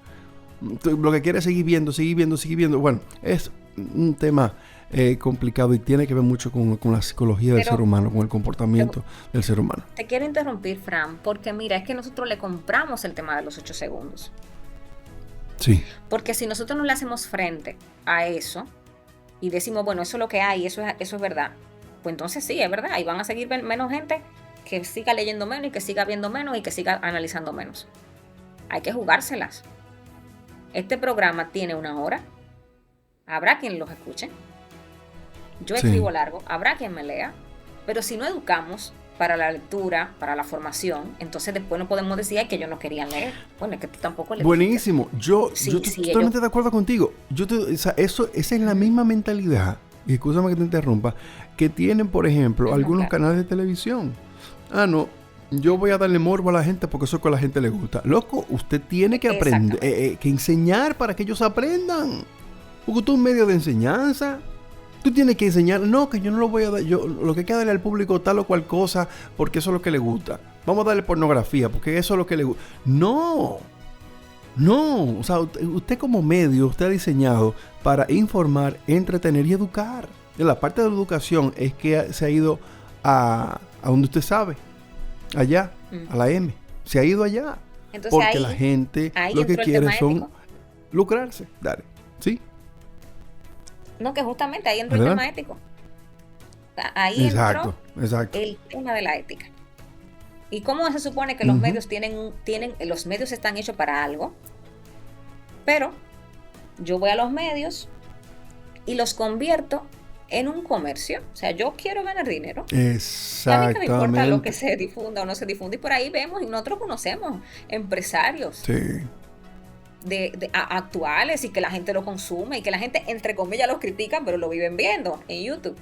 Lo que quiere es seguir viendo. Bueno, es un tema complicado y tiene que ver mucho con la psicología del ser humano, con el comportamiento del ser humano. Te quiero interrumpir, Fran, porque mira, es que nosotros le compramos el tema de los 8 segundos. Sí. Porque si nosotros no le hacemos frente a eso y decimos, bueno, eso es lo que hay, eso es verdad, pues entonces sí, es verdad, y van a seguir menos gente que siga leyendo menos y que siga viendo menos y que siga analizando menos. Hay que jugárselas. Este programa tiene 1 hora, habrá quien los escuche. Yo escribo largo, habrá quien me lea, pero si no educamos para la lectura, para la formación, entonces después no podemos decir que ellos no querían leer. Bueno, es que tú tampoco lees. Buenísimo. Yo estoy totalmente de acuerdo contigo. Esa es la misma mentalidad, y escúchame que te interrumpa, que tienen, por ejemplo, algunos canales de televisión. No, yo voy a darle morbo a la gente porque eso es que a la gente le gusta. Loco, usted tiene que aprender, que enseñar para que ellos aprendan. Porque tú es un medio de enseñanza. Tú tienes que enseñar, no, que yo no lo voy a dar, yo lo que hay que darle al público tal o cual cosa, porque eso es lo que le gusta. Vamos a darle pornografía, porque eso es lo que le gusta. No, o sea, usted como medio, usted ha diseñado para informar, entretener y educar. En la parte de la educación es que se ha ido a donde usted sabe, allá, a la M. Se ha ido allá. Entonces, porque la gente lo que quiere son lucrarse. Dale, ¿sí? No, que justamente ahí entró el tema ético. Ahí entró el tema de la ética. ¿Y cómo se supone que los medios los medios están hechos para algo? Pero yo voy a los medios y los convierto en un comercio. O sea, yo quiero ganar dinero. Exactamente. Y a mí que me importa lo que se difunda o no se difunda. Y por ahí vemos, y nosotros conocemos empresarios. Sí. Actuales, y que la gente lo consume y que la gente, entre comillas, los critican, pero lo viven viendo en YouTube.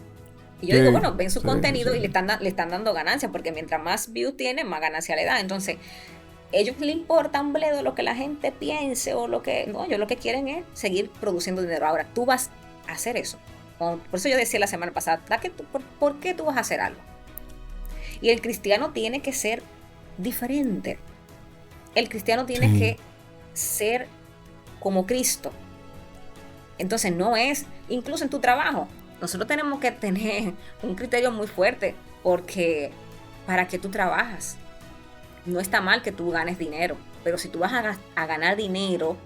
Y yo digo, bueno, ven su contenido y le están dando ganancias, porque mientras más views tienen, más ganancia le da. Entonces, ellos les importa un bledo lo que la gente piense o lo que... No, ellos lo que quieren es seguir produciendo dinero. Ahora, tú vas a hacer eso. Por eso yo decía la semana pasada, ¿por qué tú vas a hacer algo? Y el cristiano tiene que ser diferente. El cristiano tiene que ser como Cristo. Entonces no es, incluso en tu trabajo, nosotros tenemos que tener un criterio muy fuerte, porque para que tú trabajas, no está mal que tú ganes dinero, pero si tú vas a ganar dinero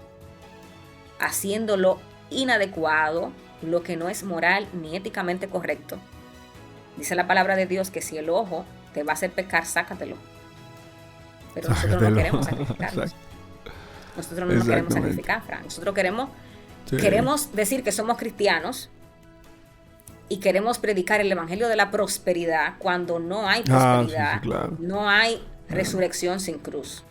haciéndolo inadecuado, lo que no es moral ni éticamente correcto, dice la palabra de Dios que si el ojo te va a hacer pecar, sácatelo. Pero nosotros no queremos sacrificarnos. Nosotros no nos queremos sacrificar, Fran. Nosotros queremos decir que somos cristianos y queremos predicar el evangelio de la prosperidad cuando no hay prosperidad, no hay resurrección sin cruz.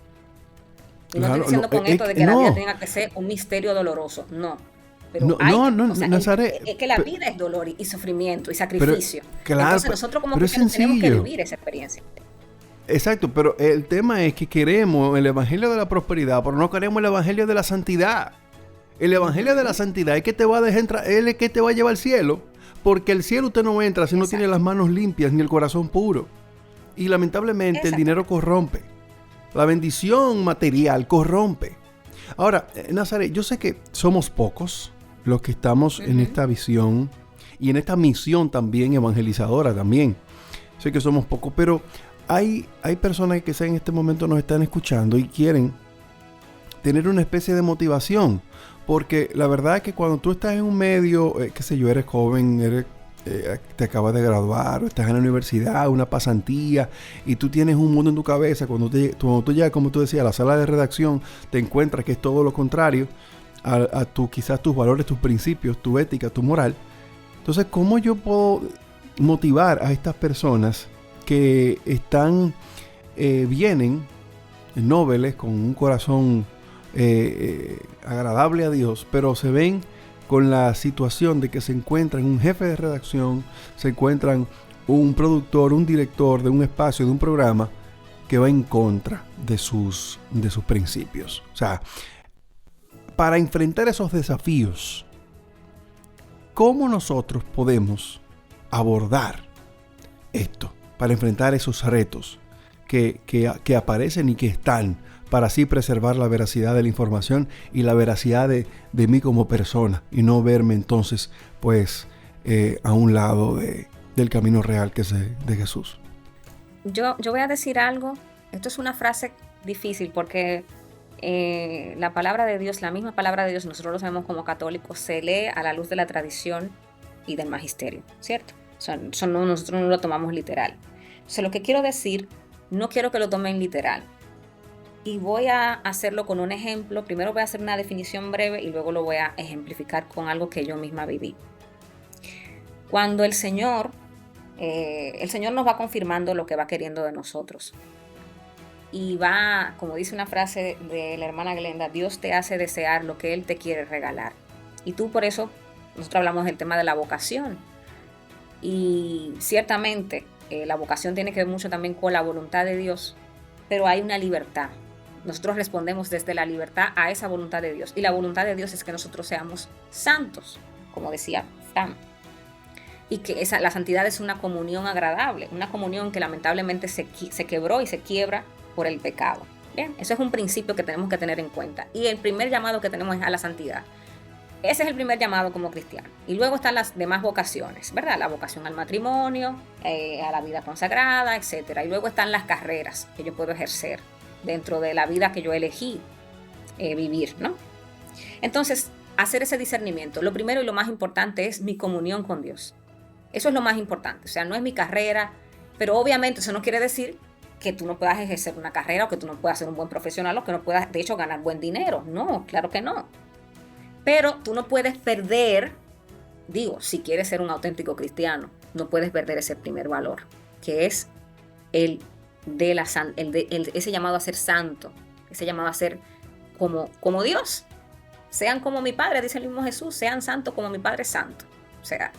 Y no estoy diciendo con esto de que la vida tenga que ser un misterio doloroso, no. Pero es que la vida es dolor y sufrimiento y sacrificio. Entonces nosotros como cristianos tenemos que vivir esa experiencia. Exacto, pero el tema es que queremos el evangelio de la prosperidad, pero no queremos el evangelio de la santidad. El evangelio de la santidad es que te va a dejar entrar, él es que te va a llevar al cielo, porque el cielo usted no entra si no tiene las manos limpias ni el corazón puro. Y lamentablemente el dinero corrompe. La bendición material corrompe. Ahora, Nazaret, yo sé que somos pocos los que estamos en esta visión y en esta misión también evangelizadora también. Sé que somos pocos, pero hay personas que en este momento nos están escuchando y quieren tener una especie de motivación. Porque la verdad es que cuando tú estás en un medio, qué sé yo, eres joven, te acabas de graduar, o estás en la universidad, una pasantía, y tú tienes un mundo en tu cabeza, cuando tú llegas, como tú decías, a la sala de redacción, te encuentras que es todo lo contrario. quizás tus valores, tus principios, tu ética, tu moral. Entonces, ¿cómo yo puedo motivar a estas personas que vienen nobles, con un corazón agradable a Dios, pero se ven con la situación de que se encuentran un jefe de redacción, se encuentran un productor, un director de un espacio, de un programa que va en contra de sus principios? O sea, para enfrentar esos desafíos, ¿cómo nosotros podemos abordar esto? Para enfrentar esos retos que aparecen y que están, para así preservar la veracidad de la información y la veracidad de mí como persona, y no verme entonces pues a un lado del camino real que es de Jesús. Yo voy a decir algo. Esto es una frase difícil porque la palabra de Dios, la misma palabra de Dios, nosotros lo sabemos como católicos, se lee a la luz de la tradición y del magisterio, ¿cierto? Nosotros no lo tomamos literal. Entonces, lo que quiero decir, no quiero que lo tomen literal. Y voy a hacerlo con un ejemplo. Primero voy a hacer una definición breve y luego lo voy a ejemplificar con algo que yo misma viví. Cuando el Señor nos va confirmando lo que va queriendo de nosotros. Y va, como dice una frase de la hermana Glenda, Dios te hace desear lo que Él te quiere regalar. Y tú, por eso, nosotros hablamos del tema de la vocación. Y ciertamente, la vocación tiene que ver mucho también con la voluntad de Dios, pero hay una libertad. Nosotros respondemos desde la libertad a esa voluntad de Dios. Y la voluntad de Dios es que nosotros seamos santos, como decía Fran. Y que la santidad es una comunión agradable, una comunión que lamentablemente se quebró y se quiebra por el pecado. Bien, eso es un principio que tenemos que tener en cuenta. Y el primer llamado que tenemos es a la santidad. Ese es el primer llamado como cristiano. Y luego están las demás vocaciones, ¿verdad? La vocación al matrimonio, a la vida consagrada, etc. Y luego están las carreras que yo puedo ejercer dentro de la vida que yo elegí vivir, ¿no? Entonces, hacer ese discernimiento. Lo primero y lo más importante es mi comunión con Dios. Eso es lo más importante. O sea, no es mi carrera, pero obviamente eso no quiere decir que tú no puedas ejercer una carrera o que tú no puedas ser un buen profesional o que no puedas, de hecho, ganar buen dinero. No, claro que no. Pero tú no puedes perder, si quieres ser un auténtico cristiano, no puedes perder ese primer valor, que es ese llamado a ser santo, ese llamado a ser como Dios. Sean como mi Padre, dice el mismo Jesús, sean santos como mi Padre es santo. O sea,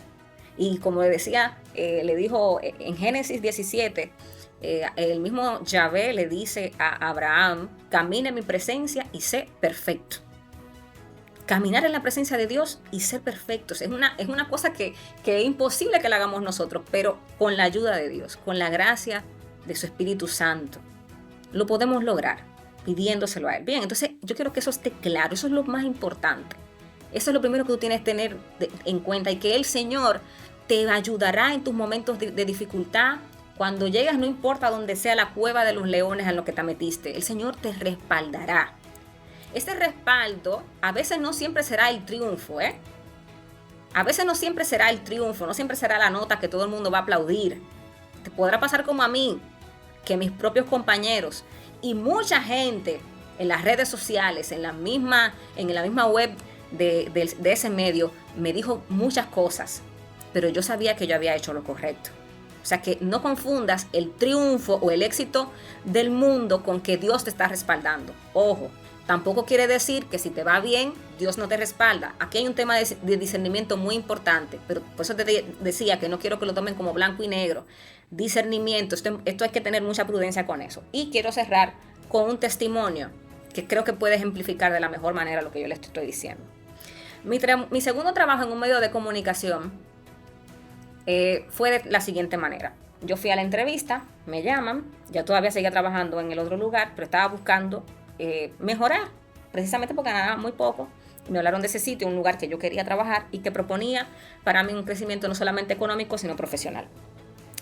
y como le decía, le dijo en Génesis 17, el mismo Yahvé le dice a Abraham, camina en mi presencia y sé perfecto. Caminar en la presencia de Dios y ser perfectos es una cosa que es imposible que la hagamos nosotros, pero con la ayuda de Dios, con la gracia de su Espíritu Santo, lo podemos lograr pidiéndoselo a Él. Bien, entonces yo quiero que eso esté claro, eso es lo más importante. Eso es lo primero que tú tienes que tener en cuenta, y que el Señor te ayudará en tus momentos de dificultad. Cuando llegas, no importa donde sea la cueva de los leones en lo que te metiste, el Señor te respaldará. Este respaldo a veces no siempre será el triunfo, A veces no siempre será el triunfo, no siempre será la nota que todo el mundo va a aplaudir. Te podrá pasar como a mí, que mis propios compañeros y mucha gente en las redes sociales, en la misma web de ese medio, me dijo muchas cosas, pero yo sabía que yo había hecho lo correcto. O sea, que no confundas el triunfo o el éxito del mundo con que Dios te está respaldando. Ojo. Tampoco quiere decir que si te va bien, Dios no te respalda. Aquí hay un tema de discernimiento muy importante, pero por eso te decía que no quiero que lo tomen como blanco y negro. Discernimiento, esto hay que tener mucha prudencia con eso. Y quiero cerrar con un testimonio que creo que puede ejemplificar de la mejor manera lo que yo les estoy diciendo. Mi segundo trabajo en un medio de comunicación fue de la siguiente manera. Yo fui a la entrevista, me llaman, ya todavía seguía trabajando en el otro lugar, pero estaba buscando mejorar, precisamente porque ganaba muy poco. Me hablaron de ese sitio, un lugar que yo quería trabajar y que proponía para mí un crecimiento no solamente económico, sino profesional.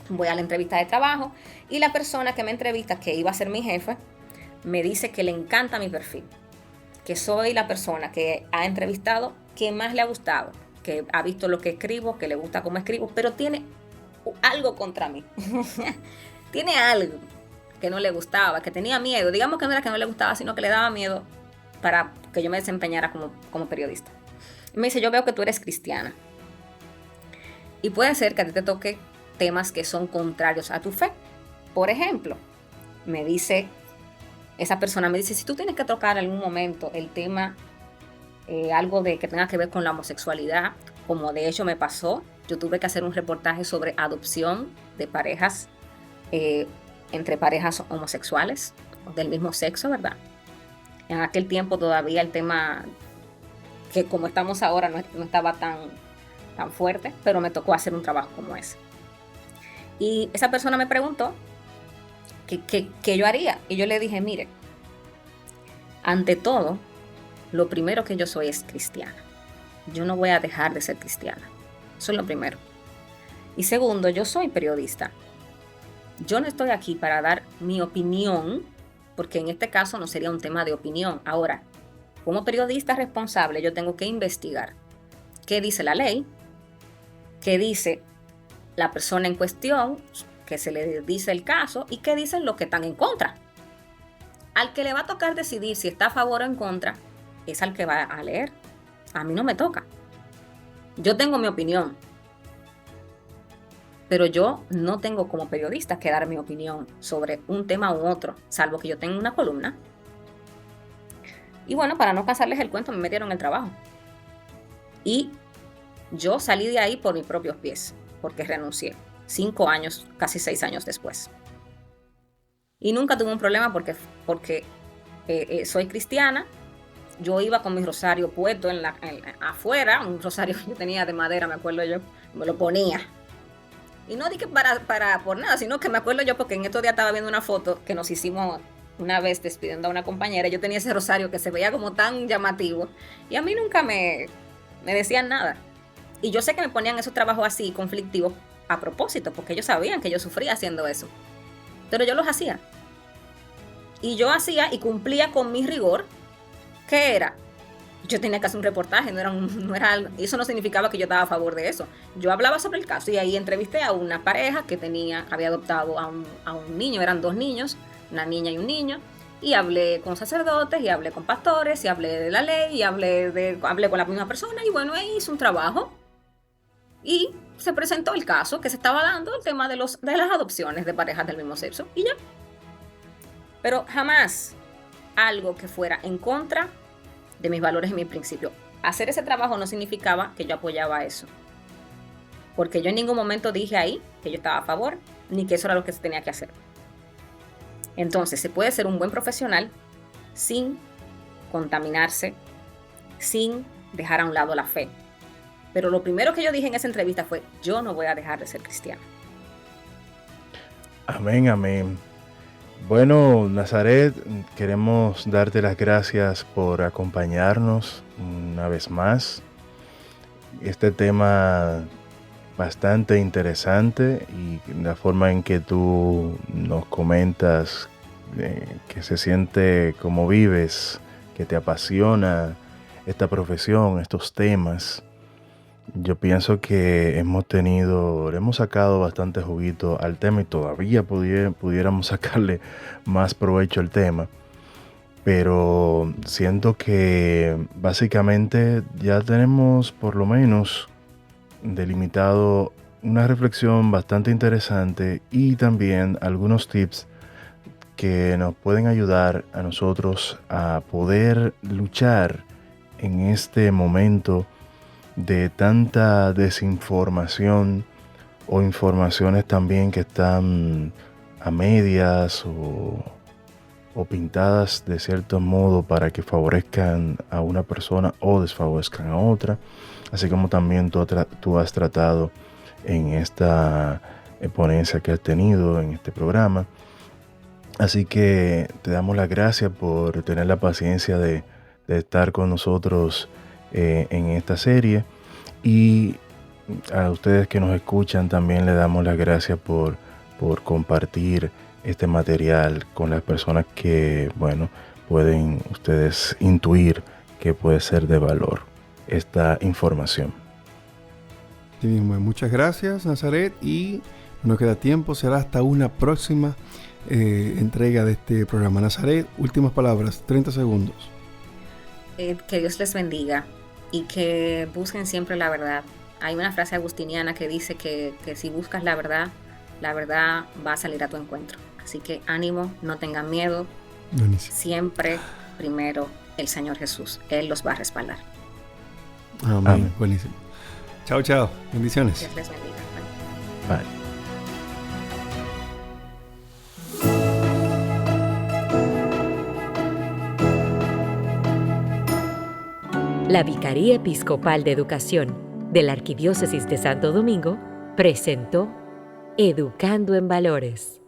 Voy a la entrevista de trabajo y la persona que me entrevista, que iba a ser mi jefe, me dice que le encanta mi perfil, que soy la persona que ha entrevistado que más le ha gustado, que ha visto lo que escribo, que le gusta cómo escribo, pero tiene algo contra mí. Tiene algo que no le gustaba, que tenía miedo. Digamos que no era que no le gustaba, sino que le daba miedo para que yo me desempeñara como periodista. Y me dice, yo veo que tú eres cristiana. Y puede ser que a ti te toque temas que son contrarios a tu fe. Por ejemplo, esa persona me dice, si tú tienes que tocar en algún momento el tema, algo que tenga que ver con la homosexualidad, como de hecho me pasó, yo tuve que hacer un reportaje sobre adopción de parejas, entre parejas homosexuales del mismo sexo, ¿verdad? En aquel tiempo todavía el tema, que como estamos ahora, no estaba tan fuerte, pero me tocó hacer un trabajo como ese. Y esa persona me preguntó qué yo haría. Y yo le dije, mire, ante todo, lo primero que yo soy es cristiana. Yo no voy a dejar de ser cristiana. Eso es lo primero. Y segundo, yo soy periodista. Yo no estoy aquí para dar mi opinión, porque en este caso no sería un tema de opinión. Ahora, como periodista responsable, yo tengo que investigar qué dice la ley, qué dice la persona en cuestión, que se le dice el caso, y qué dicen los que están en contra. Al que le va a tocar decidir si está a favor o en contra, es al que va a leer. A mí no me toca. Yo tengo mi opinión, pero yo no tengo como periodista que dar mi opinión sobre un tema u otro, salvo que yo tenga una columna. Y bueno, para no cansarles el cuento, me metieron el trabajo. Y yo salí de ahí por mis propios pies, porque renuncié 5 años, casi 6 años después. Y nunca tuve un problema porque soy cristiana. Yo iba con mi rosario puesto afuera, un rosario que yo tenía de madera, me acuerdo yo, me lo ponía. Y no dije por nada, sino que me acuerdo yo porque en estos días estaba viendo una foto que nos hicimos una vez despidiendo a una compañera. Yo tenía ese rosario que se veía como tan llamativo y a mí nunca me decían nada. Y yo sé que me ponían esos trabajos así conflictivos a propósito, porque ellos sabían que yo sufría haciendo eso. Pero yo los hacía. Y yo hacía y cumplía con mi rigor, que era, yo tenía que hacer un reportaje, eso no significaba que yo estaba a favor de eso. Yo hablaba sobre el caso y ahí entrevisté a una pareja que había adoptado a un niño, eran 2 niños, una niña y un niño, y hablé con sacerdotes, y hablé con pastores, y hablé de la ley, y hablé con la misma persona, y bueno, ahí hice un trabajo. Y se presentó el caso que se estaba dando, el tema de las adopciones de parejas del mismo sexo, y ya. Pero jamás algo que fuera en contra de mis valores y mis principios. Hacer ese trabajo no significaba que yo apoyaba eso, porque yo en ningún momento dije ahí que yo estaba a favor, ni que eso era lo que se tenía que hacer. Entonces, se puede ser un buen profesional sin contaminarse, sin dejar a un lado la fe. Pero lo primero que yo dije en esa entrevista fue, yo no voy a dejar de ser cristiana. Amén, amén. Bueno, Nazaret, queremos darte las gracias por acompañarnos una vez más. Este tema bastante interesante y la forma en que tú nos comentas que se siente como vives, que te apasiona esta profesión, estos temas. Yo pienso que hemos sacado bastante juguito al tema y todavía pudiéramos sacarle más provecho al tema. Pero siento que básicamente ya tenemos por lo menos delimitado una reflexión bastante interesante y también algunos tips que nos pueden ayudar a nosotros a poder luchar en este momento de tanta desinformación o informaciones también que están a medias o pintadas de cierto modo para que favorezcan a una persona o desfavorezcan a otra, así como también tú has tratado en esta ponencia que has tenido en este programa. Así que te damos las gracias por tener la paciencia de estar con nosotros en esta serie, y a ustedes que nos escuchan también le damos las gracias por compartir este material con las personas que, bueno, pueden ustedes intuir que puede ser de valor esta información. Sí, muchas gracias, Nazaret, y no queda tiempo, será hasta una próxima entrega de este programa. Nazaret, últimas palabras, 30 segundos. Que Dios les bendiga y que busquen siempre la verdad. Hay una frase agustiniana que dice que si buscas la verdad va a salir a tu encuentro. Así que ánimo, no tengan miedo. Buenísimo. Siempre primero el Señor Jesús. Él los va a respaldar. Amén. Amén. Buenísimo. Chao, chao. Bendiciones. Dios les bendiga. Bye. La Vicaría Episcopal de Educación de la Arquidiócesis de Santo Domingo presentó Educando en Valores.